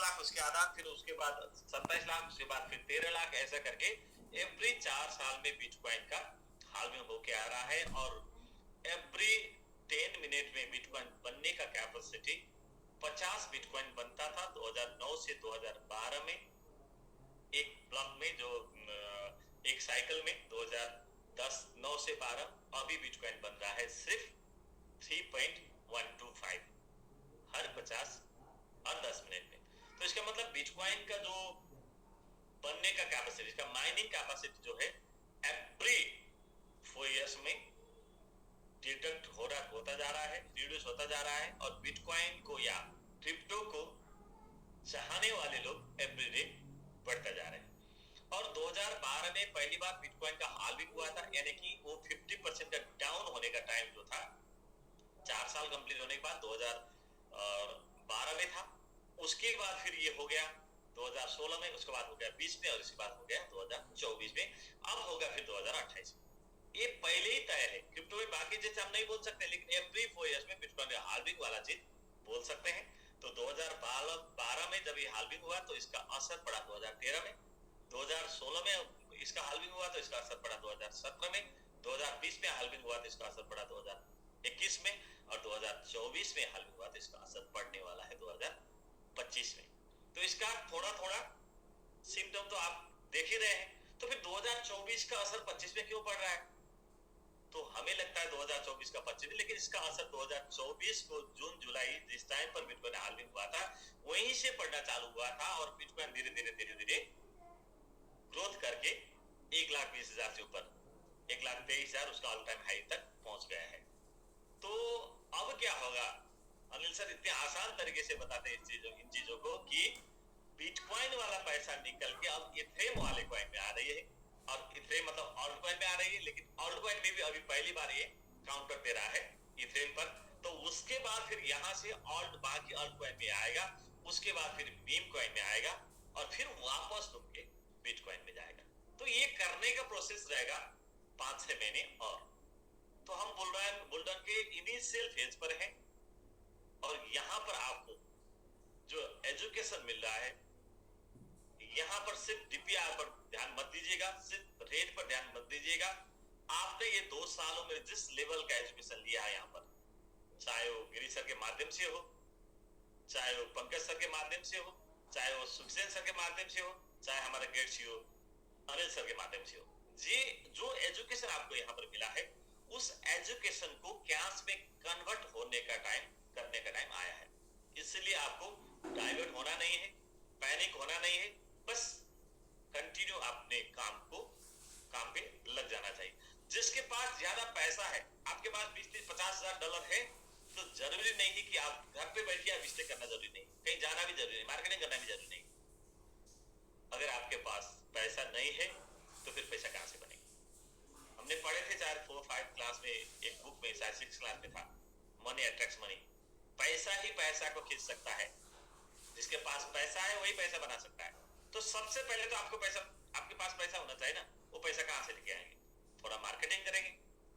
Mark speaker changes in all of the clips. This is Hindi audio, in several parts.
Speaker 1: 15 लाख, उसके आधा, फिर उसके बाद 27 लाख, उसके बाद फिर 13 लाख, ऐसा करके एवरी 4 साल में बिटकॉइन का हाल्विंग होके आ रहा है। और एवरी 10 मिनट में बिटकॉइन बनने का कैपेसिटी 50 बिटकॉइन बनता था 2009 से 2012 में, एक ब्लॉक में, जो एक साइकिल में 2010 9 से 12। अभी बिटकॉइन बन रहा है सिर्फ 3.125 हर 50 और 10 मिनट में। तो इसका मतलब बिटकॉइन का जो बनने का कैपेसिटी, इसका माइनिंग कैपेसिटी जो है एवरी 4 इयर्स में डिडक्ट होता जा रहा है, रिड्यूस होता जा रहा है। और बिटकॉइन को या क्रिप्टो को चाहने वाले लोग एवरीडे बढ़ता जा रहे हैं। और 2012 में पहली बार बिटकॉइन का हाल्विंग हुआ था, यानी कि वो 50% का डाउन होने का टाइम जो था 4 साल कंप्लीट होने के बाद 2012 में था। उसके बाद फिर ये हो गया 2016 में, उसके बाद हो गया 20 में, और इसके बाद हो गया 2024 में, अब होगा फिर 2028 में। ये पहले ही तय है। क्रिप्टो में बाकी चीज हम नहीं बोल सकते, लेकिन एवरी 4 इयर्स में बिटकॉइन हाल्विंग वाला चीज बोल सकते हैं। तो 2012 में जब ये हाल्विंग हुआ तो इसका असर पड़ा 2013 में, 2016 में इसका हाल्विंग हुआ तो इसका असर पड़ा 2017 में, 2020 में हाल्विंग हुआ तो इसका असर पड़ा 2021 में, और 2024 में हाल्विंग हुआ तो इसका असर पड़ने वाला है 2025 में। तो इसका थोड़ा थोड़ा सिम्टम तो आप देख ही रहे हैं। तो फिर 2024 का असर 25 में क्यों पड़ रहा है? तो हमें लगता है 2024 का 25 में, लेकिन इसका असर 2024 को जून जुलाई जिस टाइम पर बिटकॉइन हाल्विंग हुआ था वहीं से पड़ना चालू हुआ था। और बिटकॉइन धीरे धीरे ग्रोथ करके 1,20,000 से ऊपर 1,23,000 उसका ऑल टाइम हाई तक पहुंच गया है। तो अब क्या होगा? अनिल सर इतने आसान तरीके से बताते हैं इन चीजों को कि बिटकॉइन वाला पैसा निकल के अब इथेरियम वाले कॉइन में आ रही है। और इथेरियम मतलब ऑल्ट कॉइन में आ रही है, लेकिन ऑल्ट कॉइन में भी अभी पहली बार ये काउंटर दे रहा है इथेरियम पर। तो उसके बाद फिर यहाँ से ऑल्ट बाकी ऑल्ट कॉइन में आएगा, उसके बाद फिर मीम कॉइन में आएगा, और फिर वापस तुम के बिटकॉइन में जाएगा। तो ये करने का प्रोसेस रहेगा 5-6 महीने और। तो हम बुलरन के इनिशियल फेज पर हैं, और यहाँ पर आपको जो एजुकेशन मिल रहा है, यहाँ पर सिर्फ डीपीआर पर ध्यान मत दीजिएगा, सिर्फ रेट पर ध्यान मत दीजिएगा। आपने ये 2 सालों में जिस लेवल का एजुकेशन लिया है यहाँ पर, चाहे वो गिरी सर के माध्यम से हो, चाहे वो पंकज सर के माध्यम से हो, चाहे वो सुखसेन सर के माध्यम से हो, चाहे हमारे गेट सीईओ अनिल सर के माध्यम से हो, ये जो एजुकेशन आपको यहाँ पर मिला है, उस एजुकेशन को कैश में कन्वर्ट होने का टाइम, करने का टाइम आया है। इसलिए आपको डाइवर्ट होना नहीं है, पैनिक होना नहीं है, बस कंटिन्यू अपने काम पे लग जाना चाहिए। जिसके पास ज्यादा पैसा है, आपके पास 20-50,000 है, तो जरूरी नहीं है कि आप घर पे बैठिए, आप स्टे करना जरूरी नहीं, कहीं जाना भी जरूरी नहीं, मार्केटिंग करना भी जरूरी नहीं। अगर आपके पास पैसा नहीं है तो फिर पैसा कहां से बनेगा? हमने पढ़े थे 4-4-5 क्लास में, एक बुक में, शायद 6 क्लास में था, मनी अट्रैक्ट्स मनी। पैसा ही पैसा को खींच सकता है, जिसके पास पैसा है वही पैसा बना सकता है। तो सबसे पहले तो आपके पास पैसा होना चाहिए ना। वो पैसा कहां से लेके आएंगे? थोड़ा मार्केटिंग करेंगे,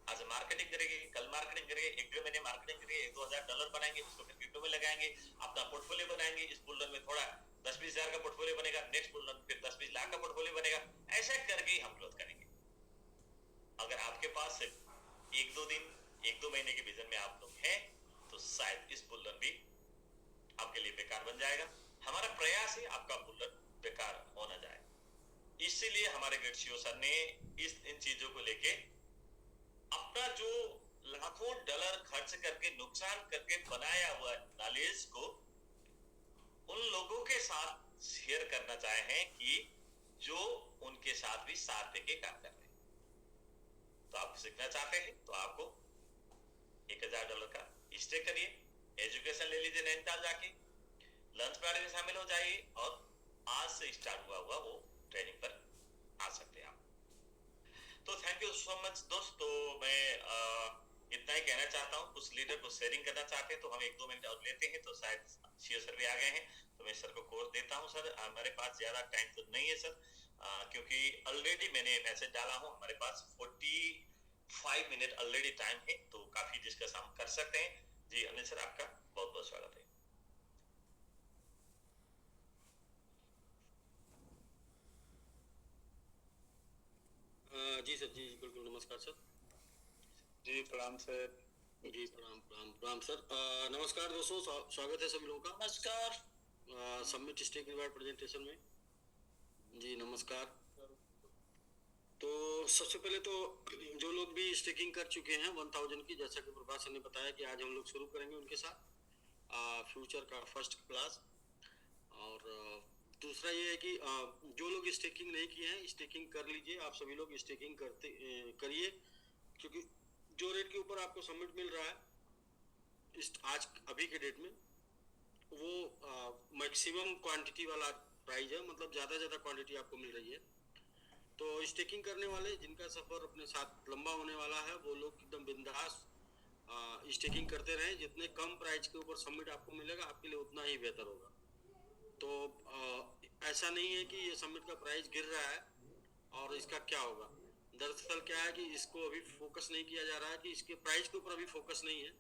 Speaker 1: आज मार्केटिंग करेंगे, कल मार्केटिंग करेंगे, 1-2 महीने मार्केटिंग करेंगे, $1-2 हज़ार बनाएंगे, उसको फिर क्रिप्टो में लगाएंगे, अपना पोर्टफोलियो बनाएंगे। इस बुल रन में थोड़ा 10-20 हजार का पोर्टफोलियो बनेगा, नेक्स्ट बुल रन फिर 10-20 लाख का पोर्टफोलियो बनेगा। ऐसा करके ही हम ग्रोथ करेंगे। अगर आपके पास सिर्फ 1-2 महीने के विजन में आप लोग हैं, तो शायद इस बुल रन भी आपके लिए बेकार बन जाएगा। हमारा प्रयास है आपका बुल रन बेकार होना जाए। इसीलिए हमारे गेट सीईओ सर ने इन चीजों को लेके अपना जो लाखों डॉलर खर्च करके नुकसान करके बनाया हुआ नॉलेज को उन लोगों के साथ शेयर करना चाहे हैं कि जो उनके साथ भी साथ देके काम कर रहे हैं। तो आप सीखना चाहते हैं तो आपको $1,000 का स्टे करिए, एजुकेशन ले लीजिए नैनीताल जाके, लंच पार्टी में शामिल हो जाइए, और आज से स्टार्ट हुआ वो ट्रेनिंग पर आ सकते हैं आप। तो थैंक यू सो मच दोस्तों। मैं इतना ही कहना चाहता हूँ। कुछ लीडर को शेयरिंग करना चाहते हैं तो हम 1-2 मिनट और लेते हैं। तो शायद सीईओ सर भी आ गए हैं, तो मैं सर को कोर्स देता हूँ। सर हमारे पास ज्यादा टाइम तो नहीं है सर, क्योंकि ऑलरेडी मैंने मैसेज डाला हूँ, हमारे पास 45 मिनट ऑलरेडी टाइम है, तो काफी डिस्कस हम कर सकते हैं। जी अनिल सर, आपका बहुत बहुत स्वागत है।
Speaker 2: जी सर, जी बिल्कुल, नमस्कार सर।
Speaker 1: जी प्रणाम सर।
Speaker 2: जी प्रणाम प्रणाम प्रणाम सर। नमस्कार दोस्तों, स्वागत है सभी लोगों का
Speaker 1: नमस्कार।
Speaker 2: सबमिट स्टेक रिवार्ड प्रेजेंटेशन में। जी नमस्कार। तो सबसे पहले तो जो लोग भी स्टेकिंग कर चुके हैं 1000 की, जैसा कि प्रभास सर ने बताया कि आज हम लोग शुरू करेंगे उनके साथ फ्यूचर का फर्स्ट क्लास। और दूसरा ये है कि जो लोग स्टेकिंग नहीं किए हैं स्टेकिंग कर लीजिए। आप सभी लोग स्टेकिंग करिए, क्योंकि जो रेट के ऊपर आपको सबमिट मिल रहा है आज अभी के डेट में, वो मैक्सिमम क्वांटिटी वाला प्राइस है, मतलब ज़्यादा क्वांटिटी आपको मिल रही है। तो स्टेकिंग करने वाले जिनका सफ़र अपने साथ लंबा होने वाला है वो लोग एकदम बिंदास स्टेकिंग करते रहें। जितने कम प्राइस के ऊपर सबमिट आपको मिलेगा आपके लिए उतना ही बेहतर होगा। तो ऐसा नहीं है कि ये सबमिट का प्राइस गिर रहा है और इसका क्या होगा। दरअसल क्या है कि इसको अभी फोकस नहीं किया जा रहा है, कि इसके प्राइस के ऊपर अभी फोकस नहीं है।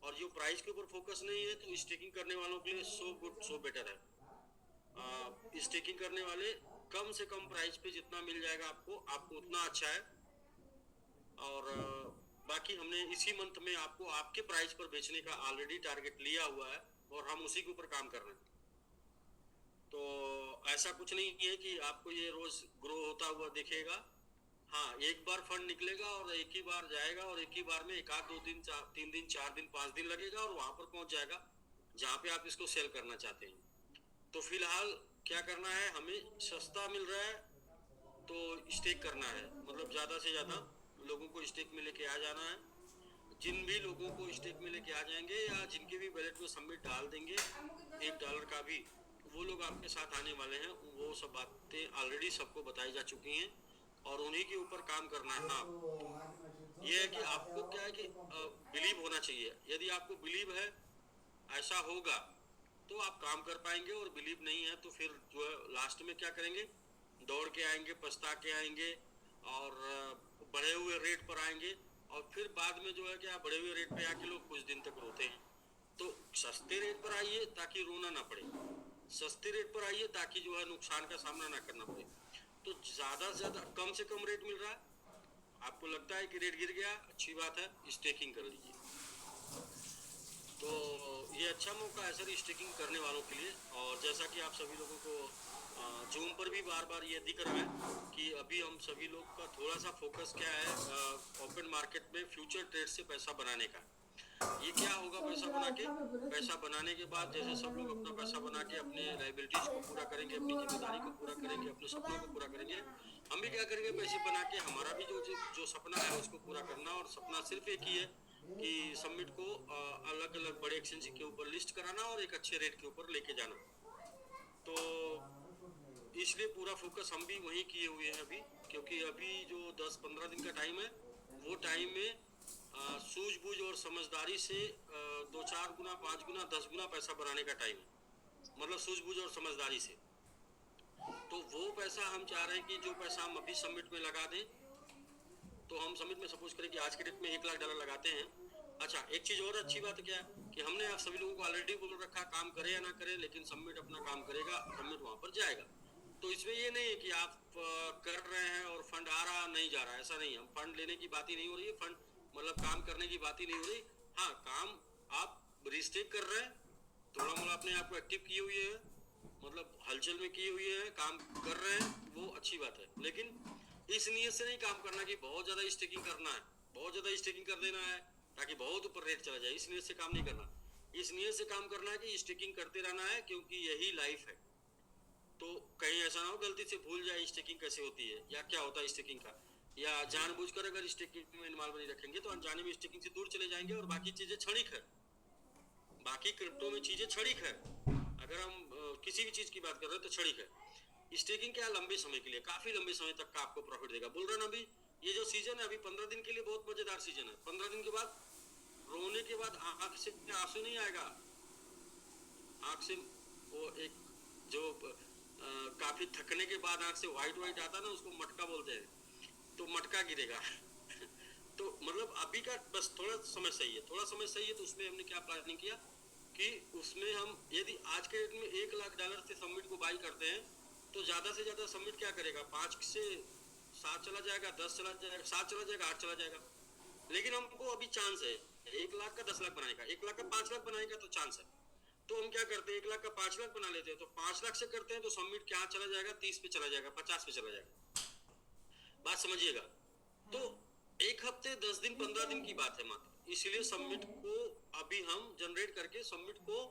Speaker 2: और जो प्राइस के ऊपर फोकस नहीं है तो स्टेकिंग करने वालों के लिए सो गुड सो बेटर है। स्टेकिंग करने वाले कम से कम प्राइस पे जितना मिल जाएगा आपको उतना अच्छा है। और बाकी हमने इसी मंथ में आपको आपके प्राइस पर बेचने का ऑलरेडी टारगेट लिया हुआ है और हम उसी के ऊपर काम कर रहे हैं। तो ऐसा कुछ नहीं है कि आपको ये रोज ग्रो होता हुआ दिखेगा। हाँ, एक बार फंड निकलेगा और एक ही बार जाएगा और एक ही बार में एक आध 2 दिन 3 दिन 4 दिन 5 दिन लगेगा और वहां पर पहुंच जाएगा जहाँ पे आप इसको सेल करना चाहते हैं। तो फिलहाल क्या करना है, हमें सस्ता मिल रहा है तो स्टेक करना है, मतलब ज़्यादा से ज़्यादा लोगों को स्टेक में लेके आ जाना है। जिन भी लोगों को स्टेक में लेके आ जाएंगे या जिनके भी वैलेट में सबमिट डाल देंगे $1 का भी, वो लोग आपके साथ आने वाले हैं। वो सब बातें ऑलरेडी सबको बताई जा चुकी हैं और उन्हीं के ऊपर काम करना है। हाँ, ये है कि आपको क्या है कि बिलीव होना चाहिए। यदि आपको बिलीव है ऐसा होगा तो आप काम कर पाएंगे, और बिलीव नहीं है तो फिर जो है लास्ट में क्या करेंगे, दौड़ के आएंगे, पछता के आएंगे और बढ़े हुए रेट पर आएंगे। और फिर बाद में जो है कि आप बढ़े हुए रेट पे आके लोग कुछ दिन तक रोते हैं। तो सस्ते रेट पर आइए ताकि रोना ना पड़े, सस्ते रेट पर आइए ताकि जो है नुकसान का सामना ना करना पड़े। तो ज़्यादा से ज़्यादा कम से कम रेट मिल रहा है, आपको लगता है कि रेट गिर गया, अच्छी बात है, स्टेकिंग कर लीजिए। तो ये अच्छा मौका है सर स्टेकिंग करने वालों के लिए। और जैसा कि आप सभी लोगों को जूम पर भी बार बार ये दिख रहा है कि अभी हम सभी लोग का थोड़ा सा फोकस क्या है, ओपन मार्केट में फ्यूचर ट्रेड से पैसा बनाने का। ये क्या होगा, पैसा बनाने के बाद जैसे सब लोग अपना पैसा बना के अपने लाइबिलिटीज को पूरा करेंगे, अपनी जिम्मेदारी को पूरा करेंगे, अपने सपनों को पूरा करेंगे, हम भी क्या करेंगे, पैसे बना के हमारा भी जो सपना है उसको पूरा करना। और सपना सिर्फ एक ही है कि सबमिट को अलग अलग बड़े एक्सचेंज के ऊपर लिस्ट कराना और एक अच्छे रेट के ऊपर लेके जाना। तो इसलिए पूरा फोकस हम भी वही किए हुए हैं अभी, क्योंकि अभी जो 10-15 दिन का टाइम है वो टाइम में सूझबूझ और समझदारी से 2-4 गुना 5 गुना 10 गुना पैसा बनाने का टाइम है, मतलब सूझबूझ और समझदारी से। तो वो पैसा हम चाह रहे हैं कि जो पैसा हम अभी सबमिट में लगा दें, तो हम सबमिट में सपोज करें कि आज के डेट में $1 लाख लगाते हैं। अच्छा, एक चीज़ और अच्छी बात क्या है कि हमने आप सभी लोगों को ऑलरेडी बोल रखा, काम करे या ना करे लेकिन सबमिट अपना काम करेगा, सबमिट वहाँ पर जाएगा। तो इसमें ये नहीं है कि आप कर रहे हैं और फंड आ रहा नहीं जा रहा, ऐसा नहीं है। हम फंड लेने की बात ही नहीं हो रही है, फंड मतलब काम करने की बात ही नहीं हो रही। हाँ, काम आप रिस्टेक कर रहे हैं, थोड़ा मोड़ा अपने आप को एक्टिव किए हुए हैं, मतलब हलचल में किए हुए हैं, काम कर रहे हैं, वो अच्छी बात है। लेकिन इस नियत से नहीं काम करना कि बहुत ज़्यादा स्टेकिंग करना है, बहुत ज़्यादा स्टेकिंग कर देना है ताकि बहुत ऊपर रेट चला जाए, इस नियत से काम नहीं करना। इस नियत से काम करना है कि स्टेकिंग करते रहना है, क्योंकि यही लाइफ है। तो कहीं ऐसा ना हो गलती से भूल जाए स्टेकिंग कैसे होती है या क्या होता है स्टेकिंग का, या जानबूझकर अगर स्टेकिंग में इन्वॉल्व नहीं रखेंगे तो अनजाने में स्टेकिंग से दूर चले जाएंगे और बाकी चीज़ें क्षणिक है। बाकी क्रिप्टो में चीज़ें क्षणिक है। अगर हम किसी भी चीज़ की बात कर रहे हैं तो क्षणिक है। स्टेकिंग क्या, लंबे समय के लिए, काफ़ी लंबे समय तक का आपको प्रॉफिट देगा। बोल रहे ना, अभी ये जो सीजन है अभी 15 दिन के लिए बहुत मज़ेदार सीजन है। 15 दिन के बाद रोने के बाद आंख से आंसू नहीं आएगा, आंख से वो एक जो काफी थकने के बाद आंख से व्हाइट व्हाइट आता है ना, उसको मटका बोलते हैं, तो मटका गिरेगा। तो मतलब अभी का बस थोड़ा समय सही है, थोड़ा समय सही है। तो उसमें हमने क्या प्लानिंग किया कि उसमें हम यदि आज के डेट में $1 लाख से सबमिट को बाई करते हैं तो ज़्यादा से ज़्यादा सबमिट क्या करेगा, 5 से 7 चला जाएगा, 10 चला जाएगा, 7 चला जाएगा, 8 चला जाएगा। लेकिन हमको अभी चांस है 1 लाख का 10 लाख बनाने का, 1 लाख का 5 लाख बनाने का तो चांस है। तो हम क्या करते हैं, 1 लाख का 5 लाख बना लेते हैं। तो 5 लाख से करते हैं तो सबमिट क्या चला जाएगा, 30 पे चला जाएगा, 50 पे चला जाएगा। बात समझिएगा। तो एक हफ्ते 10 दिन 15 दिन की बात है मात्र, इसलिए सबमिट को अभी हम जनरेट करके सबमिट को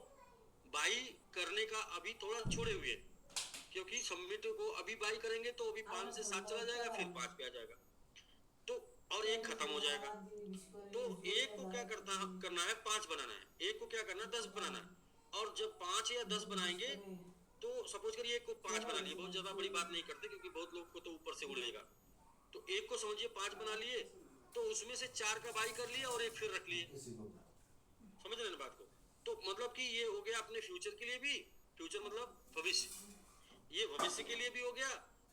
Speaker 2: बाई करने का अभी थोड़ा छोड़े हुए हैं। क्योंकि सबमिट को अभी बाई करेंगे तो अभी 5 से 7 चला जाएगा, फिर 5 पे आ जाएगा, तो और एक खत्म हो जाएगा। तो एक को क्या करना है, 5 बनाना है, एक को क्या करना है, 10 बनाना है। और जब 5 या 10 बनाएंगे तो सपोज करिए एक को 5 बना लिए, बहुत ज्यादा बड़ी बात नहीं करते क्योंकि बहुत लोग को तो ऊपर से उड़ेगा। तो एक को समझिए 5 बना लिए, तो उसमें से 4 का बाई कर लिया और एक फिर रख लिए। समझ रहे हैं ना बात को? तो मतलब कि ये हो गया अपने फ्यूचर के लिए भी, फ्यूचर मतलब भविष्य, ये भविष्य के लिए भी हो गया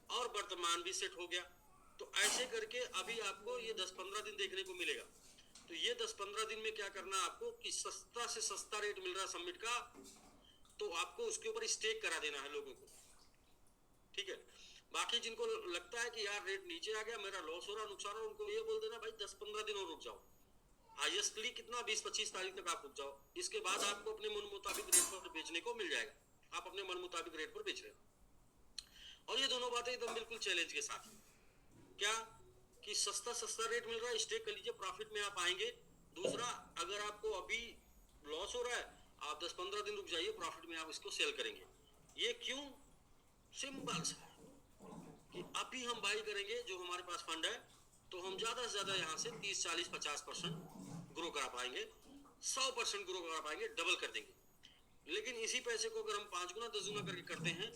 Speaker 2: और वर्तमान भी सेट हो गया। तो ऐसे करके अभी आपको ये 10-15 दिन देखने को मिलेगा। तो ये 10-15 दिन में क्या करना है आपको कि सस्ता से सस्ता रेट मिल रहा है सबमिट का, तो आपको उसके ऊपर स्टेक करा देना है लोगों को। ठीक है। बाकी जिनको लगता है कि यार रेट नीचे आ गया, मेरा लॉस हो रहा, नुकसान हो रहा, उनको ये बोल देना भाई 10-15 दिन और रुक जाओ। हाईएस्टली कितना, 20-25 तारीख तक आप रुक जाओ। इसके बाद आपको अपने मन मुताबिक रेट पर बेचने को मिल जाएगा। आप अपने मन मुताबिक रेट पर बेच रहे हो। और ये दोनों बातें एकदम बिल्कुल चैलेंज के साथ, क्या कि सस्ता सस्ता रेट मिल रहा है, स्टेक कर लीजिए, प्रॉफिट में आप आएंगे। दूसरा, अगर आपको अभी लॉस हो रहा है, आप 10-15 दिन रुक जाइए, प्रॉफिट में आप इसको सेल करेंगे। ये क्यों? सिंपल सा है कि अभी हम बाई करेंगे, जो हमारे पास फंड है, तो हम ज्यादा से ज्यादा यहाँ से 30-40-50% ग्रो करा पाएंगे, 100% ग्रो करा पाएंगे, डबल कर देंगे। लेकिन इसी पैसे को अगर हम 5 गुना 10 गुना करके करते हैं,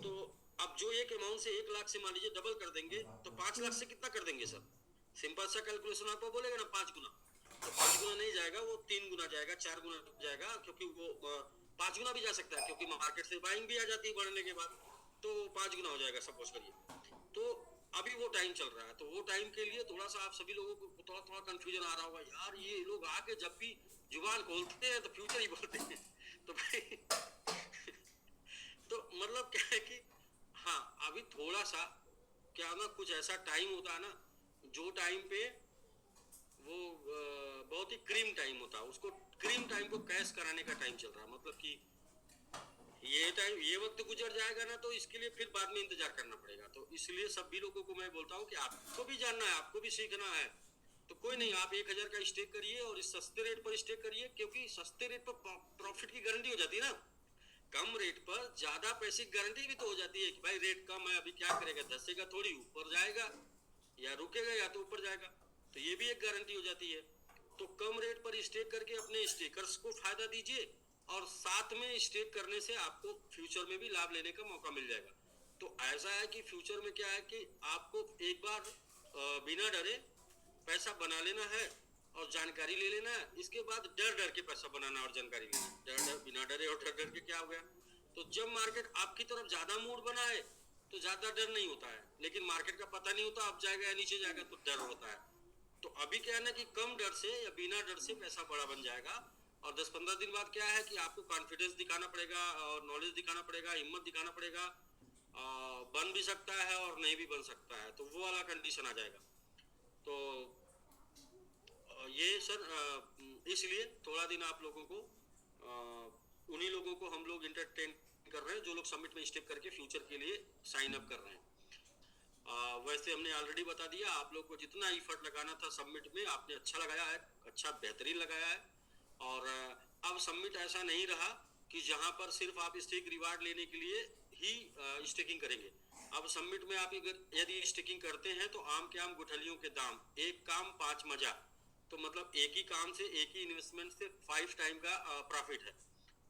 Speaker 2: तो अब जो एक अमाउंट से 1 लाख से मान लीजिए डबल कर देंगे, तो 5 लाख से कितना कर देंगे सर? सिंपल सा कैलकुलेशन आपको बोलेगा ना 5 गुना, तो 5 गुना नहीं जाएगा, वो 3 गुना जाएगा, 4 गुना जाएगा, क्योंकि वो 5 गुना भी जा सकता है, क्योंकि मार्केट से बाइंग भी आ जाती है बढ़ने के बाद, तो 5 गुना हो जाएगा सपोज करिए। तो अभी वो टाइम चल रहा है, तो वो टाइम के लिए थोड़ा सा आप सभी लोगों को थोड़ा थोड़ा कंफ्यूजन आ रहा होगा, यार ये लोग आके जब भी जुबान खोलते हैं तो फ्यूचर ही बोलते हैं। तो भाई तो मतलब क्या है कि हाँ, अभी थोड़ा सा क्या ना, कुछ ऐसा टाइम होता है ना, जो टाइम पे वो बहुत ही क्रीम टाइम होता है, उसको क्रीम टाइम को कैश कराने का टाइम चल रहा है। मतलब कि ये टाइम, ये वक्त गुजर जाएगा ना, तो इसके लिए फिर बाद में इंतजार करना पड़ेगा। तो इसलिए सभी लोगों को मैं बोलता हूँ कि आपको भी जानना है, आपको भी सीखना है, तो कोई नहीं, आप 1000 का स्टेक करिए और इस सस्ते रेट पर स्टेक करिए, क्योंकि सस्ते रेट पर प्रॉफिट की गारंटी हो जाती है ना। कम रेट पर ज्यादा पैसे की गारंटी भी तो हो जाती है कि भाई रेट कम है, अभी क्या करेगा, धसेगा थोड़ी, ऊपर जाएगा या रुकेगा या तो ऊपर जाएगा, तो ये भी एक गारंटी हो जाती है। तो कम रेट पर स्टेक करके अपने स्टेकर्स को फायदा दीजिए, और साथ में स्टेक करने से आपको फ्यूचर में भी लाभ लेने का मौका मिल जाएगा। तो ऐसा है कि फ्यूचर में क्या है कि आपको एक बार बिना डरे पैसा बना लेना है और जानकारी ले लेना है। इसके बाद डर डर के पैसा बनाना और जानकारी लेना, डर डर बिना डरे और डर डर के क्या हो गया। तो जब मार्केट आपकी तरफ ज्यादा मूड बनाए तो ज्यादा डर नहीं होता है, लेकिन मार्केट का पता नहीं होता अब जाएगा या नीचे जाएगा, तो डर होता है। तो अभी क्या है ना कि कम डर से या बिना डर से पैसा बड़ा बन जाएगा। और 10-15 दिन बाद क्या है कि आपको कॉन्फिडेंस दिखाना पड़ेगा और नॉलेज दिखाना पड़ेगा, हिम्मत दिखाना पड़ेगा। बन भी सकता है और नहीं भी बन सकता है, तो वो वाला कंडीशन आ जाएगा। तो ये सर इसलिए थोड़ा दिन आप लोगों को उन्हीं लोगों को हम लोग इंटरटेन कर रहे हैं जो लोग सबमिट में स्टेप करके फ्यूचर के लिए साइन अप कर रहे हैं। वैसे हमने ऑलरेडी बता दिया, आप लोग को जितना एफर्ट लगाना था सबमिट में आपने अच्छा लगाया है, अच्छा बेहतरीन लगाया है। और अब सबमिट ऐसा नहीं रहा कि जहां पर सिर्फ आप स्टेक रिवार्ड लेने के लिए ही स्टेकिंग करेंगे। अब सबमिट में आप यदि स्टेकिंग करते हैं तो आम के आम गुठलियों के दाम, एक काम 5 मजा। तो मतलब एक ही काम से, एक ही इन्वेस्टमेंट से 5 टाइम का प्रॉफिट है।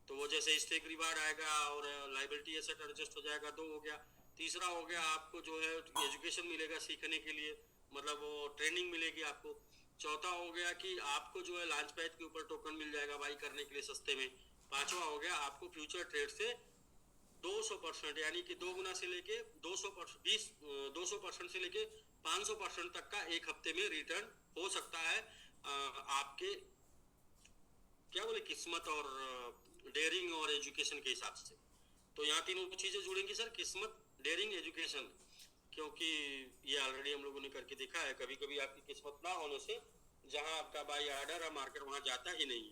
Speaker 2: तो वो जैसे स्टेक रिवार्ड आएगा और लाइबिलिटी एसेट एडजस्ट हो जाएगा, 2 हो गया। तीसरा हो गया आपको जो है एजुकेशन मिलेगा सीखने के लिए, मतलब वो ट्रेनिंग मिलेगी आपको। चौथा हो गया कि आपको जो है लॉन्च पैड के ऊपर टोकन मिल जाएगा बाई करने के लिए सस्ते में। पांचवा हो गया आपको फ्यूचर ट्रेड से 200% यानी कि 2 गुना से लेके 200% से लेके 500% तक का एक हफ्ते में रिटर्न हो सकता है। आपके क्या बोले, किस्मत और डेयरिंग और एजुकेशन के हिसाब से। तो यहाँ तीनों चीजें जुड़ेंगी सर, किस्मत, डेयरिंग, एजुकेशन, क्योंकि ये ऑलरेडी हम लोगों ने करके देखा है। कभी कभी आपकी किस्मत ना होने से जहां आपका बाई ऑर्डर है मार्केट वहां जाता ही नहीं है,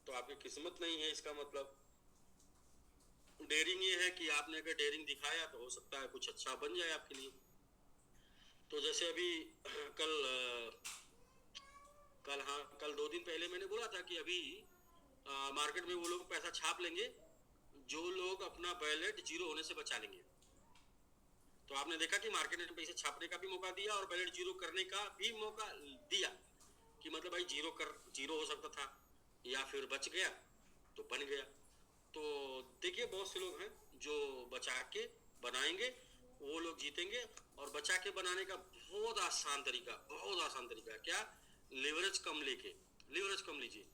Speaker 2: तो आपकी किस्मत नहीं है, इसका मतलब डेयरिंग ये है कि आपने अगर डेयरिंग दिखाया तो हो सकता है कुछ अच्छा बन जाए आपके लिए। तो जैसे अभी कल कल 2 दिन पहले मैंने बोला था कि अभी मार्केट में वो लोग पैसा छाप लेंगे जो लोग अपना बैलेट जीरो होने से बचा लेंगे। तो आपने देखा कि मार्केट ने पैसे छापने का भी मौका दिया और बैलेट जीरो करने का भी मौका दिया, कि मतलब भाई जीरो हो सकता था या फिर बच गया तो बन गया। तो देखिए बहुत से लोग हैं जो बचा के बनाएंगे, वो लोग जीतेंगे। और बचा के बनाने का बहुत आसान तरीका क्या, लिवरेज कम लीजिए,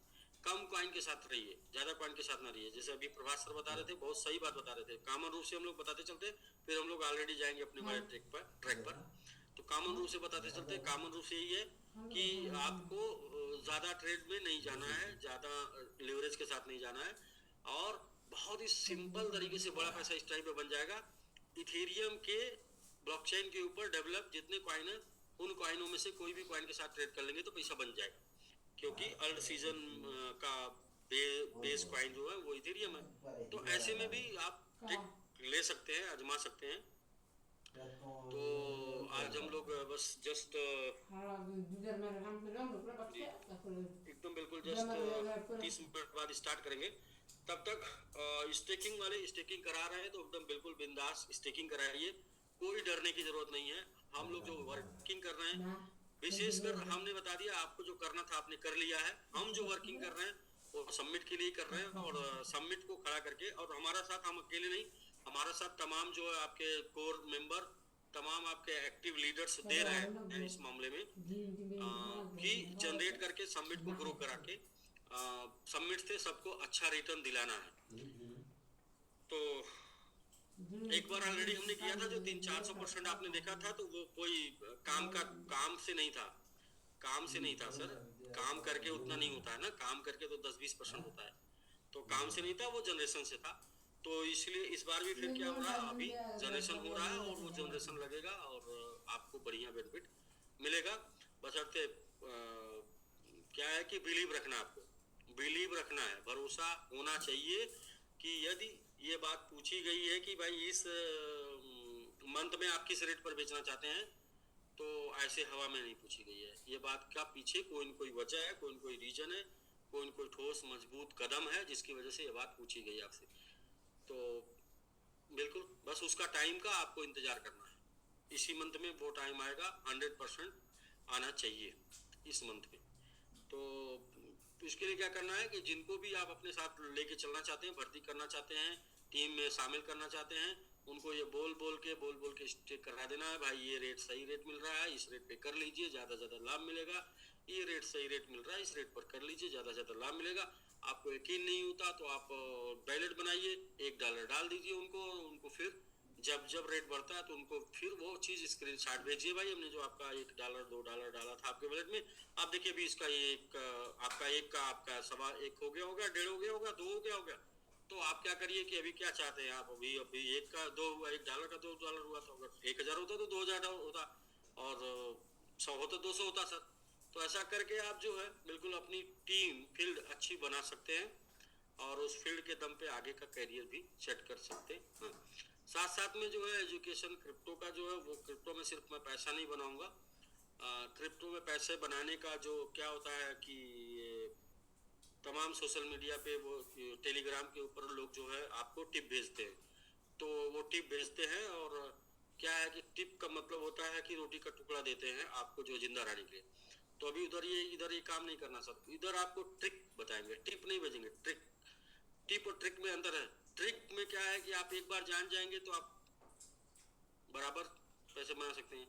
Speaker 2: कम कॉइन के साथ रहिए, ज्यादा कॉइन के साथ ना रहिए। जैसे अभी प्रभात सर बता रहे थे, बहुत सही बात बता रहे थे। कॉमन रूप से हम लोग बताते चलते, फिर हम लोग ऑलरेडी जाएंगे अपने हमारे ट्रैक पर। तो कॉमन रूप से बताते चलते, कॉमन रूप से यही है कि आपको ज्यादा ट्रेड में नहीं जाना है, ज्यादा लिवरेज के साथ नहीं जाना है, और बहुत ही सिंपल तरीके से बड़ा पैसा इस टाइम पे बन जाएगा। इथेरियम के ब्लॉकचेन के ऊपर डेवलप जितने कॉइन है, उन कॉइनों में से कोई भी कॉइन के साथ ट्रेड कर लेंगे तो पैसा बन जाएगा, क्योंकि अर्ल्ड सीजन का बेस कॉइन जो है वो इथेरियम है। तो ऐसे में भी आप ट्रिक ले सकते हैं, आजमा सकते हैं। तो आज हम लोग बस जस्ट एकदम बिल्कुल जस्ट 30 मिनट बाद स्टार्ट करेंगे। तब तक स्टेकिंग वाले स्टेकिंग करा रहे हैं तो एकदम बिल्कुल बिंदास स्टेकिंग कराइए, कोई डरने की जरूरत नहीं है। हम लोग जो वर्किंग कर रहे हैं, विशेषकर हमने बता दिया आपको, जो करना था आपने कर लिया है। हम जो वर्किंग कर रहे हैं वो सबमिट के लिए कर रहे हैं, और सबमिट को खड़ा करके, और हमारा साथ हम अकेले नहीं, हमारा साथ तमाम जो है आपके कोर मेंबर, तमाम आपके एक्टिव लीडर्स दे रहे हैं इस मामले में, कि जनरेट करके सबमिट को ग्रो करा के सबमिट से सबको अच्छा रिटर्न दिलाना है। तो एक बार ऑलरेडी हमने किया था जो 300-400% आपने देखा था, तो वो कोई काम से नहीं था, सर। काम करके उतना नहीं होता है ना, काम करके तो 10-20% होता है, तो काम से नहीं था, वो जनरेशन से था। तो इसलिए इस बार भी फिर क्या हो रहा है, अभी जनरेशन हो रहा है और वो जनरेशन लगेगा और आपको बढ़िया बेनिफिट मिलेगा। बशर्ते क्या है कि बिलीव रखना है, भरोसा होना चाहिए कि यदि ये बात पूछी गई है कि भाई इस मंथ में आप किस रेट पर बेचना चाहते हैं, तो ऐसे हवा में नहीं पूछी गई है। ये बात का पीछे कोई न कोई वजह है, कोई न कोई रीजन है, कोई न कोई ठोस मजबूत कदम है जिसकी वजह से ये बात पूछी गई आपसे। तो बिल्कुल बस उसका टाइम का आपको इंतजार करना है। इसी मंथ में वो टाइम आएगा, 100% आना चाहिए इस मंथ में। तो इसके लिए क्या करना है कि जिनको भी आप अपने साथ लेके चलना चाहते हैं, भर्ती करना चाहते हैं, टीम में शामिल करना चाहते हैं, उनको ये बोल बोल के स्टिक करा देना है, भाई ये रेट सही रेट मिल रहा है, इस रेट पे कर लीजिए, ज्यादा लाभ मिलेगा। ये रेट सही रेट मिल रहा है, इस रेट पर कर लीजिए, ज्यादा लाभ मिलेगा। आपको यकीन नहीं होता तो आप बैलेट बनाइए, $1 डाल दीजिए उनको फिर जब रेट बढ़ता है तो उनको फिर वो चीज स्क्रीनशॉट भेजिए, भाई हमने जो आपका $1 $2 डाला था आपके बैलेट में, आप देखिए अभी इसका आपका सवा एक हो गया होगा, 1.5 हो गया होगा, 2 हो गया होगा। तो आप क्या करिए कि अभी क्या चाहते हैं आप, अभी एक का 2 हुआ, $1 का $2 हुआ, तो अगर 1000 होता तो 2000 होता, और 100 होता 200 होता सर। तो ऐसा करके आप जो है बिल्कुल अपनी टीम फील्ड अच्छी बना सकते हैं, और उस फील्ड के दम पे आगे का करियर भी सेट कर सकते हैं। साथ में जो है एजुकेशन क्रिप्टो का जो है, वो क्रिप्टो में सिर्फ मैं पैसा नहीं बनाऊंगा, क्रिप्टो में पैसे बनाने का जो क्या होता है कि तमाम सोशल मीडिया पे वो टेलीग्राम के ऊपर लोग जो है आपको टिप भेजते हैं, तो वो टिप भेजते हैं, और क्या है कि टिप का मतलब होता है कि रोटी का टुकड़ा देते हैं आपको जो जिंदा रहने के लिए। तो अभी इधर ये काम नहीं करना सर, इधर आपको ट्रिक बताएंगे, टिप नहीं भेजेंगे, ट्रिक। टिप और ट्रिक में अंतर है। ट्रिक में क्या है कि आप एक बार जान जाएंगे तो आप बराबर पैसे बना सकते हैं।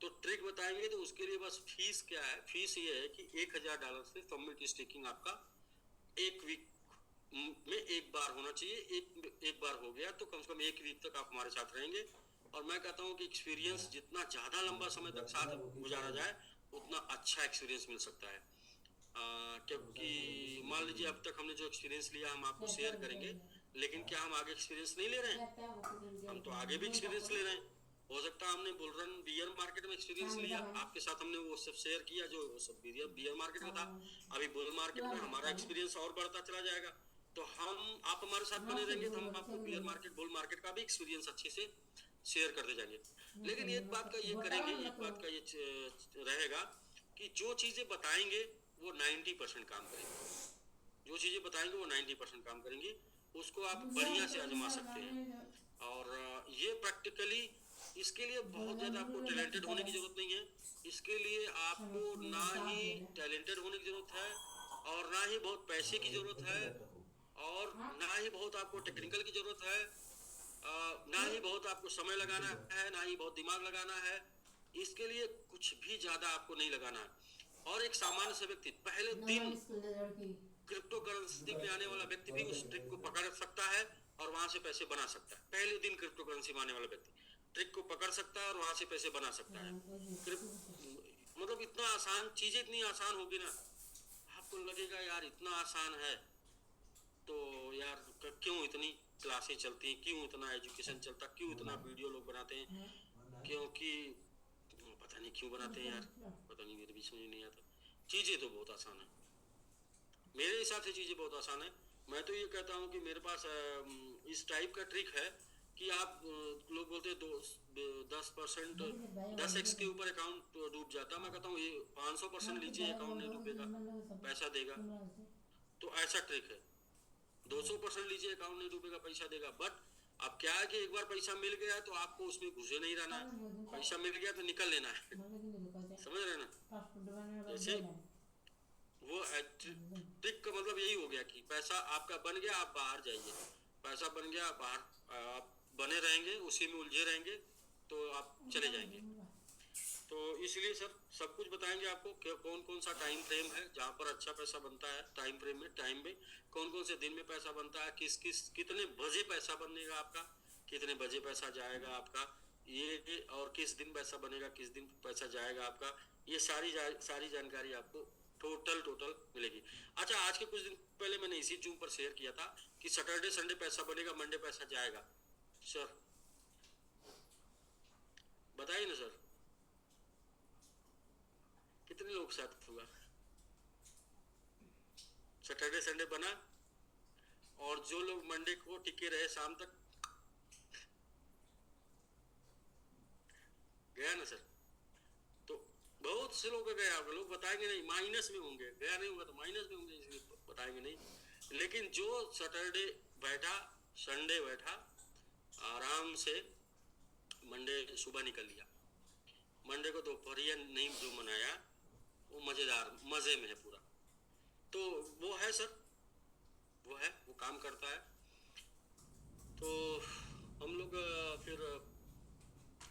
Speaker 2: तो ट्रिक बताएंगे तो उसके लिए बस फीस क्या है, फीस ये है कि $1000 से सबमिट स्टेकिंग आपका एक वीक में एक बार होना चाहिए। एक बार हो गया तो कम से कम एक वीक तक आप हमारे साथ रहेंगे, और मैं कहता हूँ कि एक्सपीरियंस जितना ज्यादा लंबा समय तक साथ गुजारा जाए उतना अच्छा एक्सपीरियंस मिल सकता है। क्योंकि मान लीजिए अब तक हमने जो एक्सपीरियंस लिया हम आपको शेयर करेंगे, लेकिन क्या हम आगे एक्सपीरियंस नहीं ले रहे हैं? हम तो आगे भी एक्सपीरियंस ले रहे हैं। हो सकता है हमने बुलरन बियर मार्केट में एक्सपीरियंस लिया, आपके साथ हमने वो सब शेयर किया जो वो सब बियर मार्केट में था। अभी बुल मार्केट में हमारा एक्सपीरियंस और बढ़ता चला जाएगा, तो आप हमारे साथ बने रहेंगे तो हम आपको बियर मार्केट बुल मार्केट का भी एक्सपीरियंस अच्छे से शेयर करते जाएंगे। लेकिन एक बात का ये करेंगे, एक बात का ये रहेगा कि जो चीजें बताएंगे वो 90% काम करेंगे, जो चीजें बताएंगे वो 90% काम करेंगे, उसको आप बढ़िया से आजमा सकते हैं। और ये प्रैक्टिकली, इसके लिए बहुत ज़्यादा आपको टैलेंटेड होने की ज़रूरत नहीं है। इसके लिए आपको ना ही टैलेंटेड होने की ज़रूरत है और ना ही बहुत पैसे की ज़रूरत है और ना ही बहुत आपको टेक्निकल की ज़रूरत है, ना ही बहुत आपको समय लगाना है, ना ही बहुत दिमाग लगाना है। इसके लिए कुछ भी ज़्यादा आपको नहीं लगाना है। और एक सामान्य से व्यक्ति पहले दिन क्रिप्टो करेंसी में आने वाला व्यक्ति भी उस ट्रिक को पकड़ सकता है और वहां से पैसे बना सकता है। पहले दिन क्रिप्टो करेंसी में आने वाला व्यक्ति ट्रिक को पकड़ सकता है और वहां से पैसे बना सकता है। मतलब इतना आसान, चीजें इतनी आसान होगी ना, आपको लगेगा यार इतना आसान है तो यार क्यों इतनी क्लासें चलती हैं, क्यों इतना एजुकेशन चलता, क्यों इतना वीडियो लोग बनाते हैं, क्योंकि पता नहीं क्यों बनाते हैं यार, पता नहीं, मेरे भी समझ नहीं आता। चीजें तो बहुत आसान है, मेरे हिसाब से चीजें बहुत आसान है। मैं तो ये कहता हूँ कि मेरे पास इस टाइप का ट्रिक है कि आप लोग बोलते हैं 10%, 10x के ऊपर अकाउंट डूब जाता है। मैं कहता हूँ ये 500% लीजिए, अकाउंट नहीं डूबेगा, पैसा देगा। तो ऐसा ट्रिक है, 200% लीजिए, अकाउंट नहीं डूबेगा, पैसा देगा। बट अब क्या है कि एक बार पैसा मिल गया तो आपको उसमें घुसे नहीं रहना है, पैसा मिल गया तो निकल लेना है। समझ रहे ना? जैसे वो ट्रिक का मतलब यही हो गया कि पैसा आपका बन गया, आप बाहर जाइए, पैसा बन गया, बाहर आप बने रहेंगे, उसी में उलझे रहेंगे तो आप चले जाएंगे। तो इसलिए सर सब कुछ बताएंगे आपको कि कौन कौन सा टाइम फ्रेम है जहाँ पर अच्छा पैसा बनता है, टाइम फ्रेम में, टाइम में कौन कौन से दिन में पैसा बनता है, कितने बजे पैसा बनेगा आपका, कितने बजे पैसा जाएगा आपका, ये और किस दिन पैसा बनेगा, किस दिन पैसा जाएगा आपका, ये सारी जानकारी आपको टोटल मिलेगी। अच्छा, आज के कुछ दिन पहले मैंने इसी जूम पर शेयर किया था कि सैटरडे संडे पैसा बनेगा, मंडे पैसा जाएगा। सर बताइए ना सर, कितने लोग साथ हुआ? सैटरडे संडे बना और जो लोग मंडे को टिके रहे शाम तक, गया ना सर? तो बहुत से लोग गया होगा, लोग बताएंगे नहीं, माइनस में होंगे, गया नहीं होगा तो माइनस में होंगे, इसलिए बताएंगे नहीं। लेकिन जो सैटरडे बैठा, संडे बैठा, आराम से मंडे सुबह निकल लिया, मंडे को दोपहरिया नहीं जो मनाया वो मजेदार, मजे में है पूरा। तो वो है सर, वो है, वो काम करता है। तो हम लोग फिर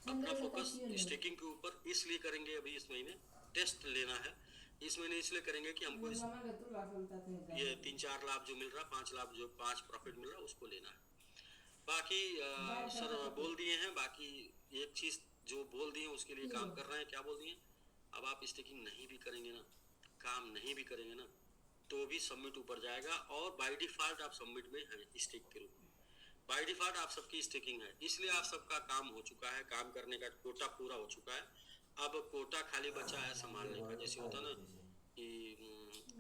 Speaker 2: अपना फोकस स्टेकिंग के ऊपर इसलिए करेंगे, अभी इस महीने टेस्ट लेना है, इस महीने इसलिए करेंगे कि हमको ये 3-4 लाख जो मिल रहा, 5 लाख जो 5 प्रॉफिट मिल रहा उसको लेना है। बाकी सर बोल दिए हैं, बाकी एक चीज जो बोल दिए उसके लिए काम कर रहे हैं। क्या बोल दिए? अब आप स्टेकिंग नहीं भी करेंगे ना, काम नहीं भी करेंगे ना, तो भी सबमिट ऊपर जाएगा और बाय डिफॉल्ट आप सबमिट में हैं स्टेक के रूप में। बाय डिफॉल्ट आप सबकी स्टेकिंग है, इसलिए आप सबका काम हो चुका है, काम करने का कोटा पूरा हो चुका है। अब कोटा खाली बचा है संभालने का। जैसे होता ना कि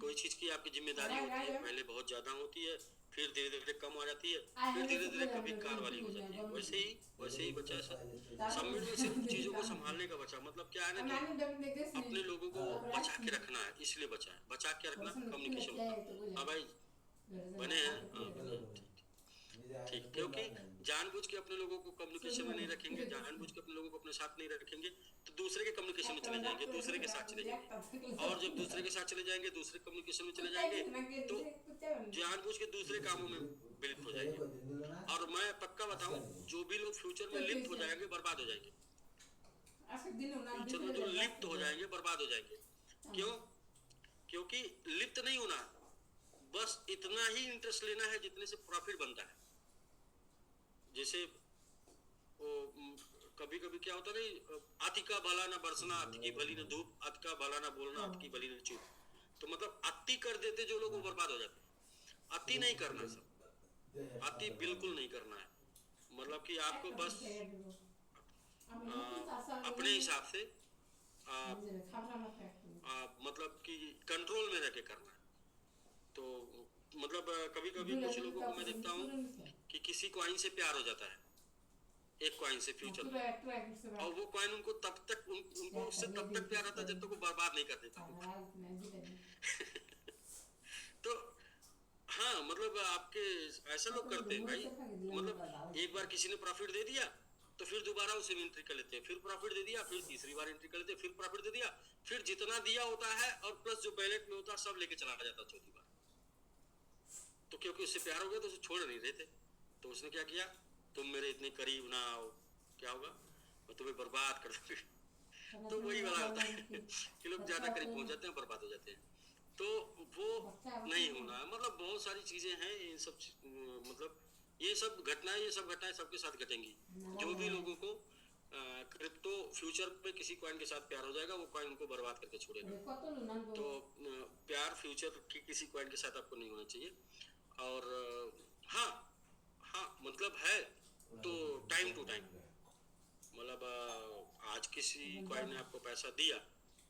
Speaker 2: कोई चीज की आपकी जिम्मेदारी होती है, पहले बहुत ज्यादा होती है, फिर धीरे धीरे कम हो जाती है, फिर धीरे धीरे कभी कार वाली हो जाती है। वैसे ही बचा है सर। सबमिट में सिर्फ चीजों को संभालने का बचा, मतलब क्या है ना कि अपने लोगों को बचा के रखना है, इसलिए बचा है। बचा के रखना, कम्युनिकेशन होता। हाँ भाई बने हैं, हाँ बने हैं, ठीक। क्योंकि जानबूझ के अपने लोगों को कम्युनिकेशन में नहीं रखेंगे, जानबूझ के अपने लोगों को अपने साथ नहीं रखेंगे तो दूसरे के कम्युनिकेशन में चले जाएंगे, दूसरे के साथ चले जाएंगे, और जब दूसरे के साथ चले जाएंगे, दूसरे कम्युनिकेशन में चले जाएंगे तो जानबूझ के दूसरे कामों में लिप्त हो जाएंगे। और मैं पक्का बताऊं, जो भी लोग फ्यूचर में लिप्त हो जाएंगे बर्बाद हो जाएंगे, फ्यूचर में जो लिप्त हो जाएंगे बर्बाद हो जाएंगे। क्यों? क्योंकि लिप्त नहीं होना, बस इतना ही इंटरेस्ट लेना है जितने से प्रॉफिट बनता है। जैसे वो कभी कभी क्या होता नहीं, अति का भला ना बरसना, अति की भली ना धूप, अति का भला ना बोलना, अति की भली ना चूप। तो मतलब अति कर देते जो लोग वो बर्बाद हो जाते। अति नहीं करना सब, अति बिल्कुल नहीं करना है। मतलब कि आपको बस अपने हिसाब से मतलब कि कंट्रोल में रह के करना है। तो मतलब कभी कभी कुछ लोगों को मैं देखता हूँ कि किसी कॉइन से प्यार हो जाता है, एक कॉइन से फ्यूचर में, और वो कॉइन उनको तब तक उनको उससे तब तक प्यार आता है जब तक वो बर्बाद नहीं कर देता। तो हाँ, मतलब आपके ऐसा लोग करते हैं भाई, मतलब एक बार किसी ने प्रॉफिट दे दिया तो फिर दोबारा उसे एंट्री कर लेते हैं, फिर प्रॉफिट दे दिया, फिर तीसरी बार एंट्री कर लेते हैं, फिर प्रॉफिट दे दिया, फिर जितना दिया होता है और प्लस जो बैलेट में होता है सब लेके चला जाता है चौथी बार। तो क्योंकि उससे प्यार हो गया तो उसे छोड़ नहीं रहे थे, तो उसने क्या किया, तुम मेरे इतने करीब ना आओ, क्या होगा, मैं तुम्हें बर्बाद कर दूंगी। तो वही वाला होता है कि लोग ज्यादा करीब पहुंच जाते हैं, बर्बाद हो जाते हैं। तो वो नहीं होना, मतलब बहुत सारी चीजें हैं इन सब मतलब ये सब घटनाएं सबके साथ घटेंगी। जो भी लोगों को क्रिप्टो फ्यूचर पे किसी कॉइन के साथ प्यार हो जाएगा, वो कॉइन उनको बर्बाद करके छोड़ेगा। तो प्यार फ्यूचर की किसी कॉइन के साथ आपको नहीं होना चाहिए। और हाँ हाँ, मतलब है तो टाइम टू टाइम, मतलब आज किसी कॉइन ने आपको पैसा दिया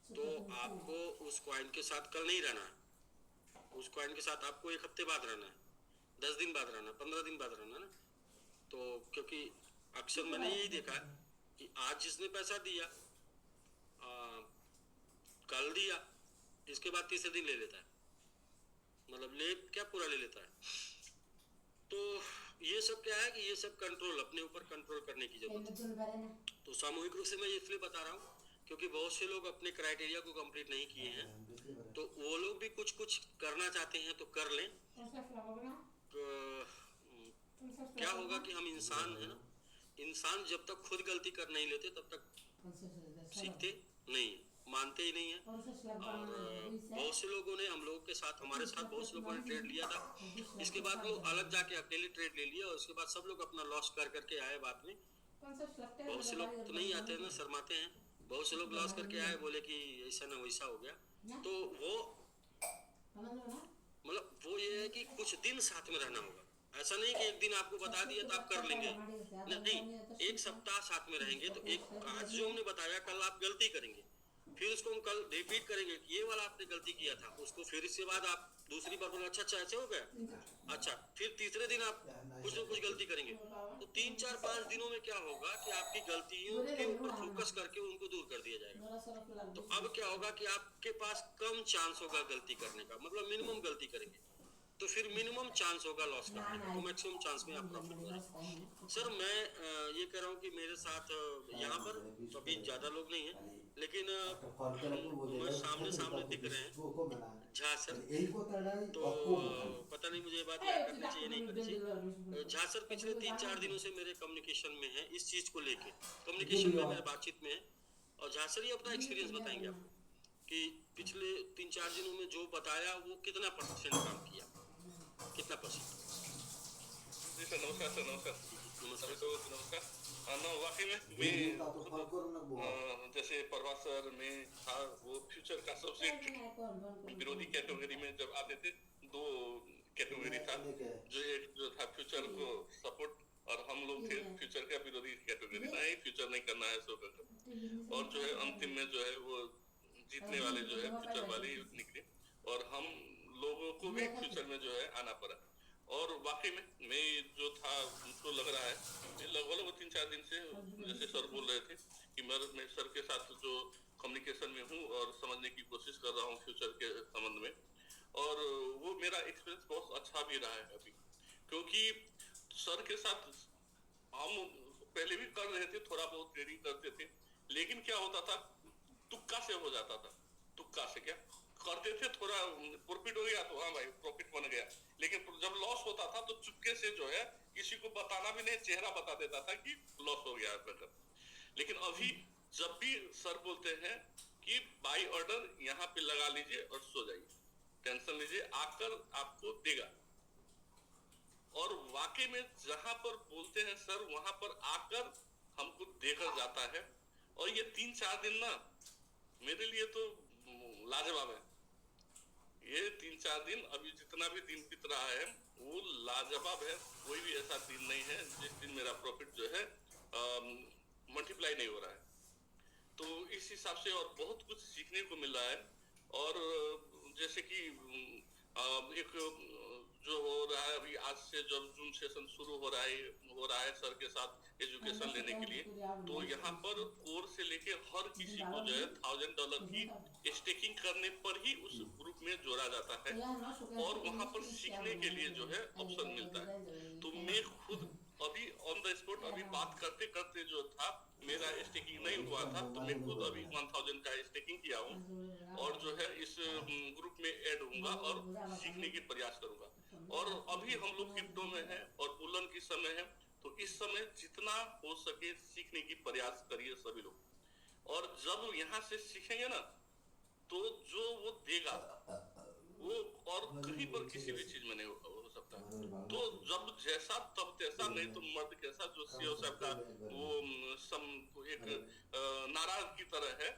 Speaker 2: तो आपको उस कॉइन के साथ कल नहीं रहना है, उस कॉइन के साथ आपको एक हफ्ते बाद रहना है, 10 दिन बाद रहना, 15 दिन बाद रहना ना। तो क्योंकि अक्सर मैंने यही देखा है कि आज जिसने पैसा दिया कल दिया, इसके बाद तीसरे दिन ले लेता है, मतलब ले क्या पूरा ले लेता है। तो ये सब क्या है कि ये सब कंट्रोल, अपने ऊपर कंट्रोल करने की जरूरत है। तो सामूहिक रूप से मैं इसलिए बता रहा हूँ क्योंकि बहुत से लोग अपने क्राइटेरिया को कंप्लीट नहीं किए हैं, तो वो लोग भी कुछ कुछ करना चाहते हैं तो कर लें। तो क्या होगा कि हम इंसान हैं ना, इंसान जब तक खुद गलती कर नहीं लेते तब तक सीखते नहीं, मानते ही नहीं है। और बहुत से लोगों ने हम लोगों के साथ, हमारे साथ बहुत से लोगों ने ट्रेड लिया था, इसके बाद वो अलग जाके अकेले ट्रेड ले लिया और उसके बाद सब लोग अपना लॉस कर करके आए बाद में। बहुत से लोग तो नहीं आते हैं ना, शर्माते हैं, बहुत से लोग लॉस करके आए, बोले कि ऐसा ना वैसा हो गया। तो वो मतलब वो ये है कि कुछ दिन साथ में रहना होगा, ऐसा नहीं कि एक दिन आपको बता दिया तो आप कर लेंगे, नहीं, एक सप्ताह साथ में रहेंगे तो एक आज जो हमने बताया कल आप गलती करेंगे, फिर उसको हम कल रिपीट करेंगे कि ये वाला आपने गलती किया था, उसको फिर इसके बाद आप दूसरी बार बोले अच्छा अच्छा ऐसे हो गया, अच्छा, फिर तीसरे दिन आप कुछ ना कुछ गलती करेंगे। तो 3 4 5 दिनों में क्या होगा कि आपकी गलतियों के ऊपर फोकस करके उनको दूर कर दिया जाएगा। तो अब क्या होगा कि आपके पास कम चांस होगा गलती करने का, मतलब मिनिमम गलती करेंगे तो फिर मिनिमम चांस होगा लॉस करने का, तो मैक्सिमम चांस में आप प्रॉफिट करेंगे। सर मैं ये कह रहा हूँ कि मेरे साथ यहाँ पर तो अभी ज़्यादा लोग नहीं हैं, लेकिन मैं सामने सामने दिख रहे हैं झा सर। तो पता नहीं मुझे ये बात यहाँ करनी चाहिए नहीं करनी चाहिए। झा सर पिछले 3 4 दिनों से मेरे कम्युनिकेशन में है, इस चीज़ को लेके कम्युनिकेशन में, मेरे बातचीत में है। और झा सर ही अपना एक्सपीरियंस बताएंगे आपको कि पिछले 3 4 दिनों में जो बताया वो कितना % काम किया, कितना %।
Speaker 1: जी सर, नमस्कार सर, नमस्कार
Speaker 2: नमस्कार
Speaker 1: तो नमस्कार। ना वाकई में मैं जैसे प्रभात सर में था, वो फ्यूचर का सबसे विरोधी कैटेगरी में जब आते थे, 2 कैटेगरी था, जो एक जो था फ्यूचर को सपोर्ट और हम लोग थे फ्यूचर का विरोधी कैटेगरी, नहीं फ्यूचर नहीं करना है सो कर। और जो है अंतिम में जो है वो जीतने वाले जो है फ्यूचर वाले निकले और हम लोगों को भी फ्यूचर में जो है आना पड़ा। और वाकई में मैं जो था मुझको लग रहा है लगभग वो 3 4 दिन से, जैसे सर बोल रहे थे कि मैं सर के साथ जो कम्युनिकेशन में हूँ और समझने की कोशिश कर रहा हूँ फ्यूचर के संबंध में, और वो मेरा एक्सपीरियंस बहुत अच्छा भी रहा है अभी, क्योंकि सर के साथ हम पहले भी कर रहे थे, थोड़ा बहुत ट्रेडिंग करते थे, लेकिन क्या होता था तुक्का से हो जाता था। तुक्का से क्या करते थे, थोड़ा प्रॉफिट हो गया तो हाँ भाई प्रॉफिट बन गया, लेकिन जब लॉस होता था तो चुपके से जो है किसी को बताना भी नहीं, चेहरा बता देता था कि लॉस हो गया है। लेकिन अभी जब भी सर बोलते हैं कि बाई ऑर्डर यहाँ पे लगा लीजिए और सो जाइए, टेंशन लीजिए, आकर आपको देगा। और वाकई में जहां पर बोलते हैं सर वहां पर आकर हमको देकर जाता है। और ये 3 4 दिन ना मेरे लिए तो लाजवाब है। ये 3 4 दिन अभी जितना भी दिन बीत रहा है वो लाजवाब है। कोई भी ऐसा दिन नहीं है जिस दिन मेरा प्रॉफिट जो है मल्टीप्लाई नहीं हुआ।
Speaker 3: हिसाब से और बहुत कुछ सीखने को मिल रहा है। और जैसे कि एक जो हो रहा है अभी, आज से जब जूम सेशन शुरू हो रहा है सर के साथ एजुकेशन लेने के लिए, तो यहाँ पर कोर से लेके हर किसी को जो है $1000 की स्टेकिंग करने पर ही उस ग्रुप में जोड़ा जाता है और वहाँ पर सीखने के लिए जो है ऑप्शन मिलता है। तो मैं खुद अभी ऑन द स्पॉट अभी बात करते करते जो था, मेरा स्टेकिंग नहीं हुआ था, तो मैं खुद अभी 1000 का स्टेकिंग किया हूँ और जो है इस ग्रुप में ऐड होऊंगा और सीखने की प्रयास करूंगा। और अभी हम लोग क्रिप्टो में हैं और बुलन की समय है, तो इस समय जितना हो सके सीखने की प्रयास करिए सभी लोग। और जब यहाँ से सीखेंगे ना, तो जो वो देगा वो और कहीं पर किसी भी चीज में नहीं हो सकता। तो जब जैसा तब तैसा, नहीं तो मर्द कैसा, जो सीओ साहब का वो एक नारा की तरह है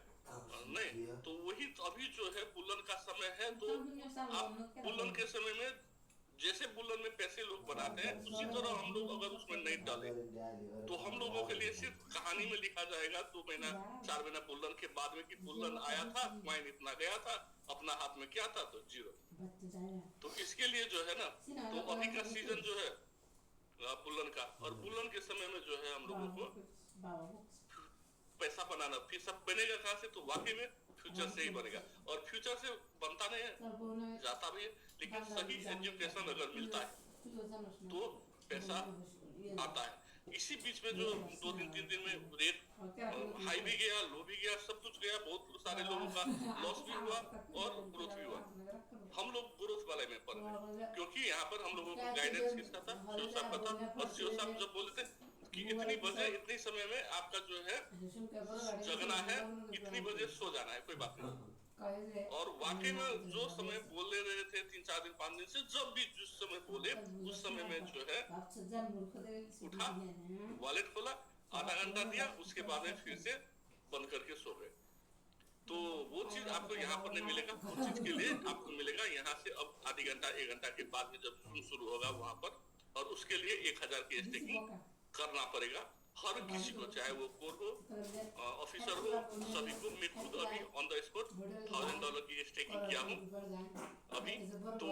Speaker 3: नहीं, तो वही अभी जो है बुलन का समय है। तो आप बुलन के समय में जैसे बुलन में पैसे लोग बनाते हैं, उसी तरह हम लोग अगर उसमें नहीं डालें, तो हम लोगों के लिए सिर्फ कहानी में लिखा जाएगा 2 महीना 4 महीना बुलन के बाद में कि बुलन आया था, कॉइन इतना गया था, अपना हाथ में क्या था, तो 0। तो इसके लिए जो है ना, तो अभी का सीजन जो है बुलन का, और बुलन के समय में जो है हम लोगों को पैसा बनाना, फिर सब बनेगा कहाँ से, तो वाकई में फ्यूचर से ही बनेगा। और फ्यूचर से बनता नहीं है, जाता भी है, लेकिन सही एजुकेशन अगर मिलता है तो पैसा आता है। इसी बीच में जो 2-3 दिन में रेट हाई भी गया, लो भी गया, सब कुछ गया, बहुत सारे लोगों का लॉस भी हुआ और ग्रोथ भी हुआ। हम लोग ग्रोथ वाले में पड़ गए, क्योंकि यहाँ पर हम लोगों को गाइडेंस किसका था, शिव साहब का था। और शिव साहब जब बोले थे कि इतनी बजे इतनी समय में आपका जो है जगना है, इतनी बजे सो जाना है, कोई बात नहीं। और वाकई में जो समय बोले रहे थे 3-4 दिन 5 दिन से, जब भी जिस समय बोले उस समय में जो है उठा, वॉलेट खोला, आधा घंटा दिया, उसके बाद में फिर से बंद करके सो गए। तो वो चीज आपको यहाँ पर नहीं मिलेगा। वो चीज के लिए आपको मिलेगा यहाँ से अब आधी घंटा 1 घंटा के बाद में जब जूम शुरू होगा वहां पर, और उसके लिए 1000 की स्टेकिंग करना पड़ेगा हर किसी को, चाहे वो कोर हो, ऑफिसर हो, सभी को। मैं खुद अभी ऑन द स्पॉट $1000 की स्टेकिंग किया हूँ अभी। तो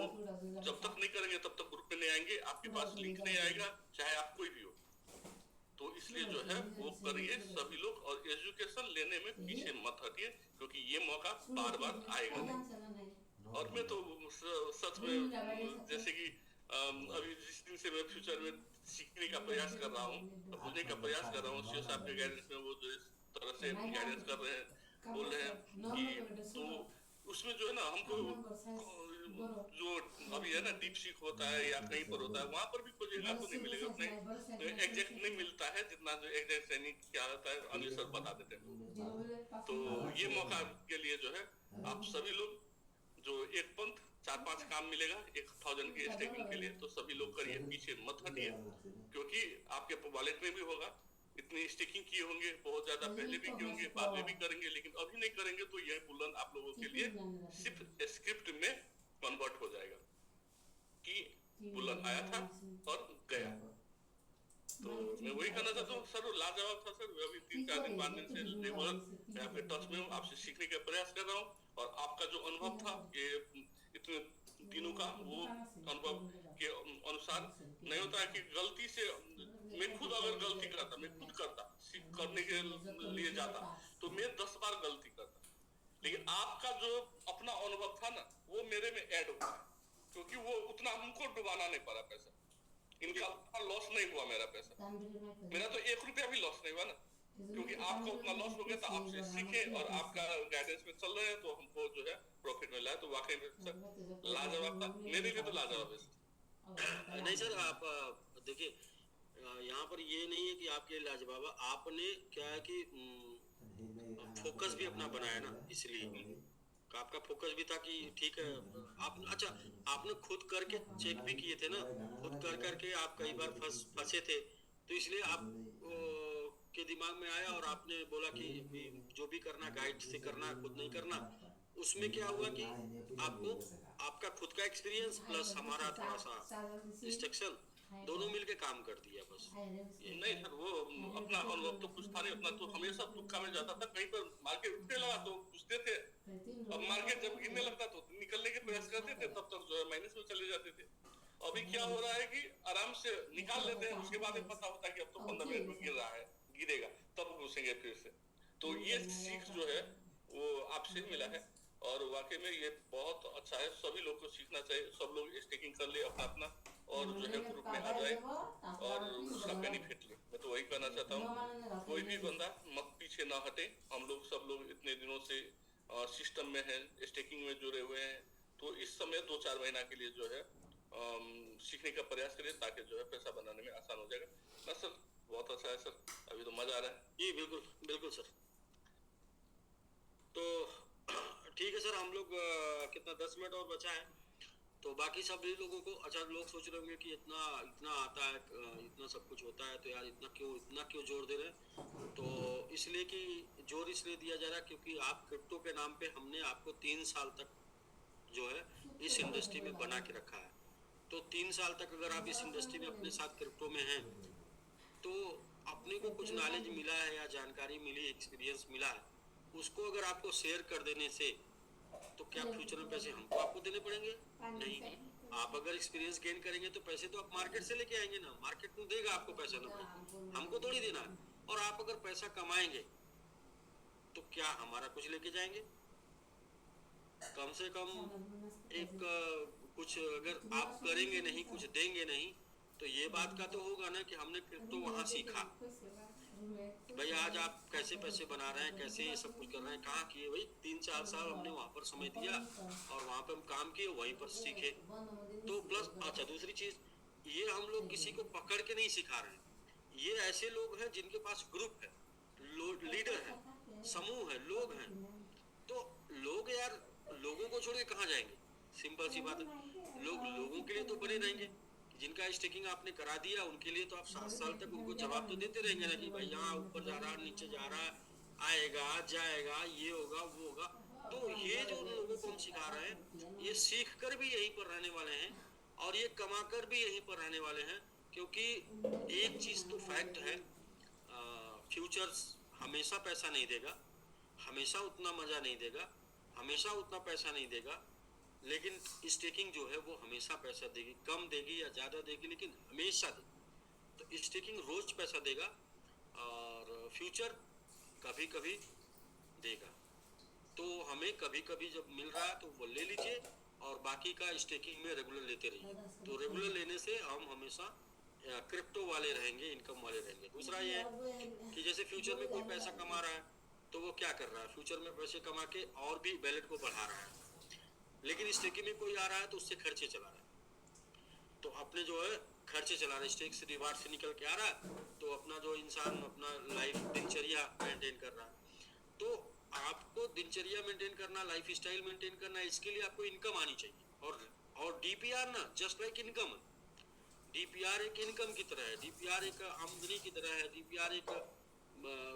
Speaker 3: जब तक नहीं करेंगे तब तक ग्रुप में नहीं आएंगे, आपके पास लिंक नहीं आएगा, चाहे आप कोई भी हो। तो इसलिए जो है वो करिए सभी लोग, और एजुकेशन लेने में पीछे मत हटिए, क्योंकि ये मौका बार बार आएगा नहीं। और मैं तो सच में जैसे कि अभी जिस दिन से मैं फ्यूचर में सीखने का प्रयास कर रहा हूँ, बुझने का प्रयास कर रहा हूँ, शिव साहब के गाइडेंस में वो जो इस तरह से गाइडेंस कर रहे हैं, बोल रहे हैं कि तो उसमें जो है ना, हमको जो अभी है ना डीप सीक होता है या कहीं पर होता है, वहां पर भी खोजेगा तो नहीं मिलेगा, नहीं एग्जैक्ट नहीं मिलता है, जितना जो एग्जैक्ट ट्रेनिंग क्या होता है अनिल सर बता देते हैं। तो ये मौका के लिए जो है आप सभी लोग, जो एक पंथ 4-5 काम मिलेगा 1000 की स्टेकिंग के लिए, तो सभी लोग करिए, पीछे मत हटिए, क्योंकि आपके वॉलेट में भी होगा। इतनी स्टेकिंग किए होंगे, बहुत ज्यादा पहले भी किए होंगे, बाद में भी करेंगे, लेकिन अभी नहीं करेंगे तो यह बुलन आप लोगों के लिए सिर्फ स्क्रिप्ट में कन्वर्ट हो जाएगा कि बुलन आया था और गया। तो मैं वही कहना चाहता हूँ सर, लाजवाब था सर। अभी 3-4 दिन 5 दिन से रेगुलर मैं आपके टच में हूँ, आपसे सीखने का प्रयास कर रहा हूँ, और आपका जो अनुभव था ये इतने दिनों का, वो अनुभव के अनुसार नहीं होता है कि गलती से मैं खुद अगर गलती करता, मैं खुद करता, करने के लिए जाता तो मैं 10 बार गलती करता, लेकिन आपका जो अपना अनुभव था ना, वो मेरे में ऐड हुआ है, क्योंकि वो उतना हमको डुबाना नहीं पड़ा पैसा, इनका लॉस नहीं हुआ मेरा पैसा, मेरा तो 1 रुपया भी लॉस नहीं हुआ ना, क्योंकि आपका उतना लॉस हो गया था, आपसे सीखे और आपका गाइडेंस में चल रहे हैं, तो हमको जो है प्रॉफिट मिला है। तो वाकई में सर लाजवाब था, मेरे लिए तो लाजवाब है।
Speaker 2: नहीं सर, आप देखिए यहाँ पर ये नहीं है कि आपके लिए लाजवाब, आपने क्या है कि फोकस भी अपना बनाया ना, इसलिए आपका फोकस भी था कि ठीक है आप, अच्छा आपने खुद करके चेक भी किए थे ना, खुद कर करके आप कई बार फंसे थे, तो इसलिए आप के दिमाग में आया और आपने बोला कि जो भी करना गाइड से करना, खुद नहीं करना। उसमें क्या हुआ कि आपको आपका खुद का एक्सपीरियंस प्लस हमारा थोड़ा सा इंस्ट्रक्शन, दोनों मिलके काम कर दिया बस।
Speaker 3: नहीं सर, वो अपना अनुभव तो कुछ था नहीं अपना, तो हमेशा तुक्का में जाता था, कहीं पर मार्केट उठने लगा तो पूछते थे, अब मार्केट जब गिरने लगता तो निकलने के प्रयास करते थे, तब तक जो है माइनस में चले जाते थे। अभी क्या हो रहा है कि आराम से निकाल लेते हैं, उसके बाद पता होता है कि अब तो 15 मिनट में गिर रहा है, गिरेगा, तब घुसेंगे फिर से। तो ये सीख जो है वो आपसे मिला है, और वाकई में ये बहुत अच्छा है, सभी लोग को सीखना चाहिए, सब लोग स्टेकिंग कर ले अपना अपना, और जो है ग्रुप में आ जाए और उसका बेनिफिट ले। मैं तो वही कहना चाहता हूँ, कोई भी बंदा मत पीछे ना हटे। हम लोग सब लोग इतने दिनों से सिस्टम में हैं, स्टेकिंग में जुड़े हुए हैं, तो इस समय 2-4 महीना के लिए जो है सीखने का प्रयास करिए, ताकि जो है पैसा बनाने में आसान हो जाएगा ना सर। बहुत अच्छा है सर, अभी तो मजा आ रहा है।
Speaker 2: जी बिल्कुल बिल्कुल सर। तो ठीक है सर, हम लोग कितना 10 मिनट और बचा है, तो बाकी सभी लोगों को, अच्छा लोग सोच रहे होंगे कि इतना इतना आता है, इतना सब कुछ होता है, तो यार इतना क्यों जोर दे रहे हैं? तो इसलिए कि जोर इसलिए दिया जा रहा है क्योंकि आप क्रिप्टो के नाम पे हमने आपको 3 साल तक जो है इस इंडस्ट्री में बना के रखा है। तो 3 साल तक अगर आप इस इंडस्ट्री में अपने साथ क्रिप्टो में हैं, तो अपने को कुछ नॉलेज मिला है या जानकारी मिली, एक्सपीरियंस मिला है, उसको अगर आपको शेयर कर देने से, तो क्या फ्यूचर में पैसे हमको आपको देने पड़ेंगे? नहीं। आप अगर एक्सपीरियंस गेन करेंगे तो पैसे तो आप मार्केट से लेके आएंगे ना, मार्केट में देगा आपको पैसा, ना हमको थोड़ी देना है। और आप अगर पैसा कमाएंगे तो क्या हमारा कुछ लेके जाएंगे? कम से कम एक कुछ अगर आप करेंगे नहीं, कुछ देंगे नहीं, तो ये बात का तो होगा ना कि हमने क्रिप्टो वहां सीखा। भाई आज आप कैसे पैसे बना रहे हैं, कैसे ये सब कुछ कर रहे हैं, कहाँ किए भाई? 3-4 साल हमने वहां पर समय दिया और वहां पर हम काम किए, वहीं पर सीखे। तो प्लस अच्छा दूसरी चीज, ये हम लोग किसी को पकड़ के नहीं सिखा रहे हैं, ये ऐसे लोग हैं जिनके पास ग्रुप है, लीडर है, समूह है, लोग हैं। तो लोग यार, लोगों को छोड़ के कहाँ जाएंगे? सिंपल सी बात है, लोग लोगों के लिए तो बने रहेंगे। जिनका स्टेकिंग आपने करा दिया उनके लिए तो आप 7 साल तक उनको जवाब तो देते रहेंगे ना कि भाई यहाँ ऊपर जा रहा, नीचे जा रहा, आएगा जाएगा, ये होगा वो होगा। तो ये जो उन लोगों को हम सिखा रहे हैं, ये सीख कर भी यहीं पर रहने वाले हैं और ये कमा कर भी यहीं पर रहने वाले हैं। क्योंकि एक चीज तो फैक्ट है, फ्यूचर्स हमेशा पैसा नहीं देगा, हमेशा उतना मजा नहीं देगा, हमेशा उतना पैसा नहीं देगा। लेकिन स्टेकिंग जो है वो हमेशा पैसा देगी, कम देगी या ज़्यादा देगी, लेकिन हमेशा देगी। तो स्टेकिंग रोज पैसा देगा और फ्यूचर कभी कभी देगा। तो हमें कभी कभी जब मिल रहा है तो वो ले लीजिए और बाकी का स्टेकिंग में रेगुलर लेते रहिए। तो रेगुलर लेने से हम हमेशा क्रिप्टो वाले रहेंगे, इनकम वाले रहेंगे। दूसरा ये है कि जैसे फ्यूचर में कोई पैसा कमा रहा है तो वो क्या कर रहा है, फ्यूचर में पैसे कमा के और भी बैलेट को बढ़ा रहा है। लेकिन स्टेकिंग में कोई आ रहा है तो उससे खर्चे चला रहा है, तो अपने जो है खर्चे चला रहा है, स्टेक से रिवार्ड से निकल के आ रहा है, तो अपना जो इंसान अपना लाइफ दिनचर्या मेंटेन कर रहा है। तो आपको दिनचर्या मेंटेन करना, लाइफ स्टाइल मेंटेन करना, इसके लिए आपको इनकम आनी चाहिए। और डीपीआर ना जस्ट लाइक इनकम, डीपीआर एक इनकम की तरह है, डीपीआर एक आमदनी की तरह है, डीपीआर एक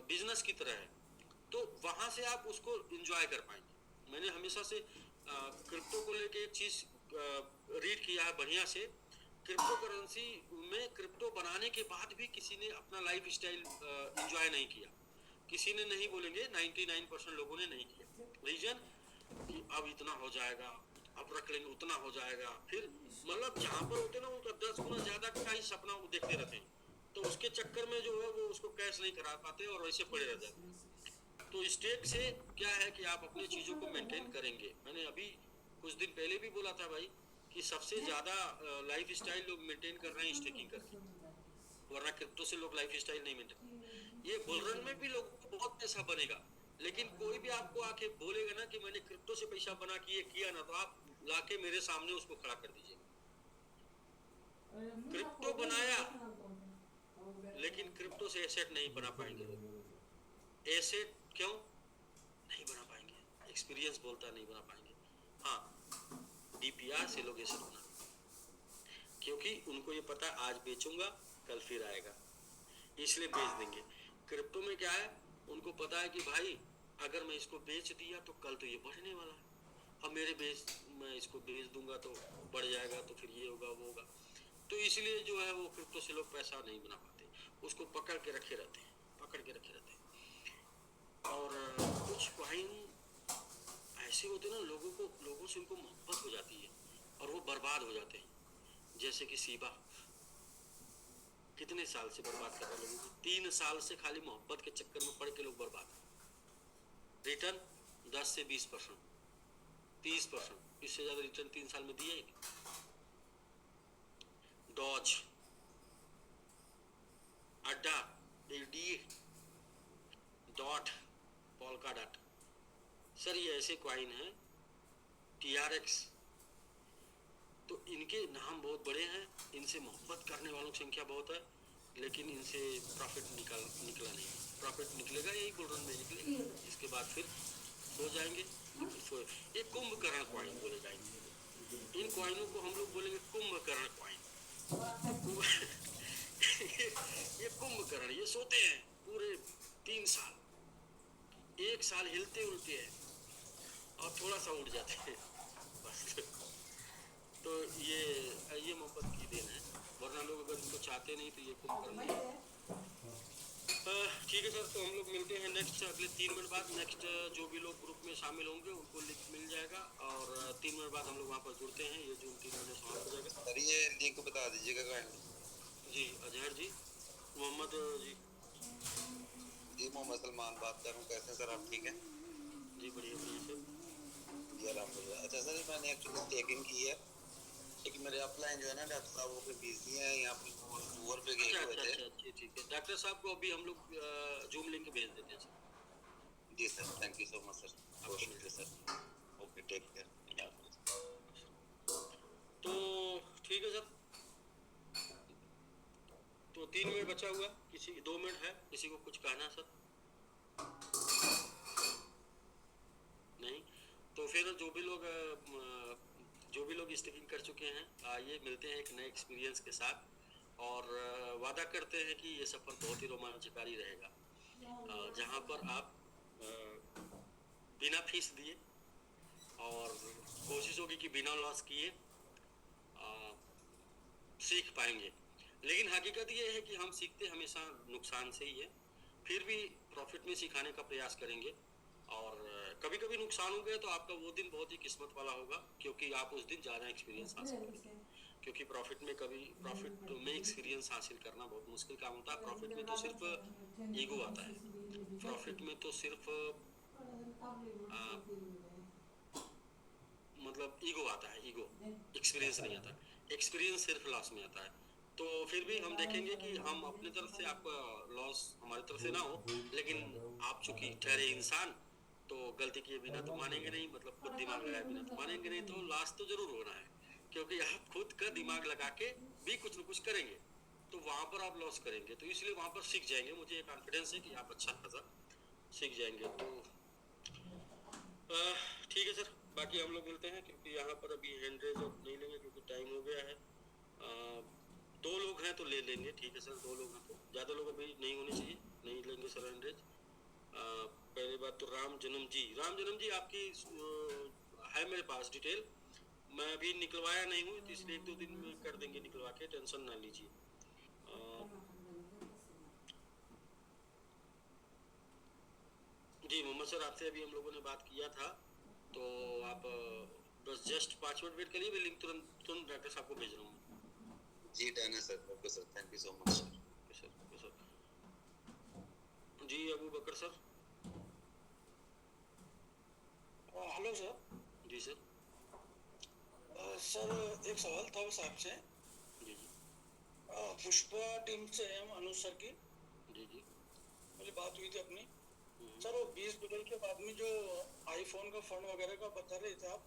Speaker 2: बिजनेस की तरह है। तो वहां से आप उसको एंजॉय कर पाएंगे। मैंने हमेशा से क्रिप्टो को लेके एक चीज रीड किया है बढ़िया से, क्रिप्टो करेंसी में क्रिप्टो बनाने के बाद भी किसी ने अपना लाइफ स्टाइल एंजॉय नहीं किया। किसी ने नहीं बोलेंगे, 99% लोगों ने नहीं किया। रीजन कि अब इतना हो जाएगा, अब रख लेंगे उतना हो जाएगा, फिर मतलब जहाँ पर होते ना उनका 10 गुना ज्यादा का ही सपना वो देखते रहते हैं। तो उसके चक्कर में जो है वो उसको कैश नहीं करा पाते और वैसे पड़े रह जाते हैं। तो स्टेक से क्या है कि आप अपनी चीजों को मेंटेन करेंगे। मैंने अभी कुछ दिन पहले भी बोला था भाई कि सबसे ज्यादा लाइफ स्टाइल लोग मेंटेन कर रहे हैं स्टेकिंग करके, वरना क्रिप्टो से लोग लाइफ स्टाइल नहीं मेंटेन। ये बुलरन में भी लोगों को बहुत पैसा बनेगा, लेकिन कोई भी आपको आके बोलेगा ना कि मैंने क्रिप्टो से पैसा बना के ये किया ना, तो आप लाके मेरे सामने उसको खड़ा कर दीजिए। क्रिप्टो बनाया लेकिन क्रिप्टो से एसेट नहीं बना पाएंगे लोग। एसेट क्यों नहीं बना पाएंगे? एक्सपीरियंस बोलता नहीं बना पाएंगे। हाँ, डीपीआर से लोग एसेट बना, क्योंकि उनको ये पता है आज बेचूंगा कल फिर आएगा, इसलिए बेच देंगे। क्रिप्टो में क्या है, उनको पता है कि भाई अगर मैं इसको बेच दिया तो कल तो ये बढ़ने वाला है, अब मैं इसको बेच दूंगा तो बढ़ जाएगा, तो फिर ये होगा वो होगा। तो इसलिए जो है वो क्रिप्टो से लोग पैसा नहीं बना पाते, उसको पकड़ के रखे रहते हैं, पकड़ के रखे रहते हैं। और कुछ कॉइन ऐसे होते हैं ना, लोगों से उनको मोहब्बत हो जाती है और वो बर्बाद हो जाते हैं। जैसे कि सीबा कितने साल से बर्बाद कर रहे हैं लोगों को, 3 साल से खाली मोहब्बत के चक्कर में पड़ के लोग बर्बाद। रिटर्न 10 से 20%, 30%, इससे ज्यादा रिटर्न 3 साल में दिए। डॉज, अड्डा, D, dot, polka dot, sir ये ऐसे क्वाइन हैं। TRX, तो इनके नाम बहुत बड़े हैं, इनसे मोहब्बत करने वालों की संख्या बहुत है, लेकिन इनसे प्रॉफिट निकला नहीं। प्रॉफिट निकलेगा यही गोल्डन में निकलेगा, इसके बाद फिर सो जाएंगे। ये कुंभकर्ण क्वाइन बोले जाएंगे, इन क्वाइनों को हम लोग बोलेंगे कुंभकर्ण क्वाइन। ये कुंभकर्ण, ये सोते हैं पूरे 3 साल, 1 साल हिलते उलते हैं और थोड़ा सा उड़ जाते हैं बस। तो ये मोहब्बत की देन है, वरना लोग अगर इनको चाहते नहीं तो ये कुंभकर्ण नहीं। ठीक है सर, तो हम लोग मिलते हैं नेक्स्ट अगले 3 मिनट बाद। नेक्स्ट जो भी लोग ग्रुप में शामिल होंगे उनको लिंक मिल जाएगा और 3 मिनट बाद हम लोग वहाँ पर जुड़ते हैं। ये जूम 3 मिनट समाप्त हो जाएगा।
Speaker 4: सर ये लिंक बता दीजिएगा काइंडली।
Speaker 2: जी अजहर जी, मोहम्मद जी।
Speaker 4: जी मोहम्मद सलमान बात कर रहा हूँ, कैसे हैं सर आप? ठीक है
Speaker 2: जी बढ़िया बढ़िया सर।
Speaker 4: जी अल्हम्दुलिल्लाह। अच्छा सर मैंने एक्चुअली स्टेकिंग की है, लेकिन मेरे अपलाइन जो है ना डॉक्टर साहब वो पे बिजी हैं, यहाँ पे टूर पे गए हुए थे।
Speaker 2: अच्छा ठीक है, डॉक्टर साहब को अभी हम लोग जूम लिंक भेज देते हैं सर।
Speaker 4: जी sir, thank you so much sir, बहुत शुक्रिया सर। Okay take care.
Speaker 2: तो ठीक है सर, तो 3 मिनट बचा हुआ, किसी 2 मिनट है, किसी को कुछ कहना सर? नहीं, तो फिर जो भी लोग स्टेकिंग कर चुके हैं, आइए मिलते हैं एक नए एक्सपीरियंस के साथ और वादा करते हैं कि ये सफ़र बहुत ही रोमांचकारी रहेगा, जहाँ पर आप बिना फीस दिए और कोशिश होगी कि बिना लॉस किए सीख पाएंगे। लेकिन हकीकत ये है कि हम सीखते हमेशा नुकसान से ही है, फिर भी प्रॉफिट में सिखाने का प्रयास करेंगे। और कभी कभी नुकसान हो गया तो आपका वो दिन बहुत ही किस्मत वाला होगा, क्योंकि आप उस दिन ज़्यादा एक्सपीरियंस हासिल करेंगे। क्योंकि प्रॉफिट में एक्सपीरियंस हासिल करना बहुत मुश्किल काम होता है। प्रॉफिट में तो सिर्फ ईगो आता है, प्रॉफिट में तो सिर्फ मतलब ईगो आता है, ईगो, एक्सपीरियंस नहीं आता। एक्सपीरियंस सिर्फ लॉस में आता है। तो फिर भी हम देखेंगे कि हम अपनी तरफ से आपका लॉस हमारी तरफ से ना हो, लेकिन आप चूंकि ठहरे इंसान तो गलती किए बिना तो मानेंगे नहीं, मतलब खुद दिमाग लगाए बिना तो मानेंगे नहीं, तो लॉस तो जरूर होना है, क्योंकि आप खुद का दिमाग लगा के भी कुछ न कुछ करेंगे तो वहाँ पर आप लॉस करेंगे। तो इसलिए वहाँ पर सीख जाएंगे, मुझे कॉन्फिडेंस है कि आप अच्छा खासा सीख जाएंगे। तो ठीक है सर, बाकी हम लोग मिलते हैं, क्योंकि यहाँ पर अभी हैंड रेज नहीं लेंगे क्योंकि टाइम हो गया है। 2 लोग हैं तो ले लेंगे, ठीक है सर, 2 लोग हैं तो, ज़्यादा लोग अभी नहीं होने चाहिए, नहीं लेंगे सर हैंड रेज। पहली बात तो राम जन्म जी आपकी है मेरे पास डिटेल, मैं अभी निकलवाया नहीं हूँ, तो इसलिए 1-2 दिन में कर देंगे निकलवा के, टेंशन ना लीजिए। जी मोहम्मद सर, आपसे अभी हम लोगों ने बात किया था, तो आप बस जस्ट 5 मिनट वेट करिए, मैं लिंक तुरंत डॉक्टर साहब को भेज रहा हूँ।
Speaker 4: जी डन है sir, okay sir, thank you so much sir.
Speaker 2: Okay sir. जी Abu Bakar sir.
Speaker 5: Hello sir.
Speaker 2: जी सर।
Speaker 5: सर एक सवाल था बस आपसे।
Speaker 2: जी जी।
Speaker 5: पुष्पा टीम से हम अनुज सर की
Speaker 2: जी जी
Speaker 5: मेरी बात हुई थी अपनी। सर वो 20 जुलाई के बाद में जो आईफोन का फंड वगैरह का बता रहे थे आप,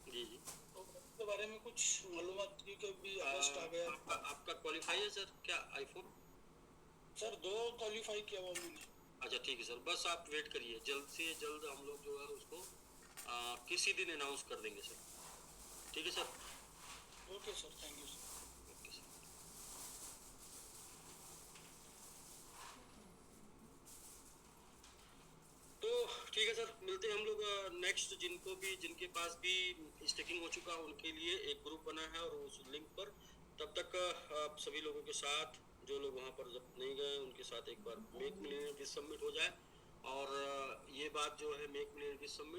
Speaker 2: जी जी,
Speaker 5: तो उसके बारे में कुछ मालूमात थी कि अभी अगस्त आ गया।
Speaker 2: आपका क्वालिफाई है सर क्या आईफोन?
Speaker 5: सर 2 क्वालिफाई किया हुआ मैंने।
Speaker 2: अच्छा ठीक है सर, बस आप वेट करिए, जल्द से जल्द हम लोग जो है उसको किसी दिन अनाउंस कर देंगे सर, ठीक है sir?
Speaker 5: Okay sir, thank you sir.
Speaker 2: Okay sir. तो ठीक है सर, मिलते हैं हम लोग नेक्स्ट। जिनके पास भी स्टेकिंग हो चुका उनके लिए एक ग्रुप बना है और उस लिंक पर तब तक आप सभी लोगों के साथ, जो लोग वहाँ पर जब नहीं गए उनके साथ एक बार मेक मिलियनियर विज समिट हो जाए। और ये बात जो है मेक मिलियनियर विज समिट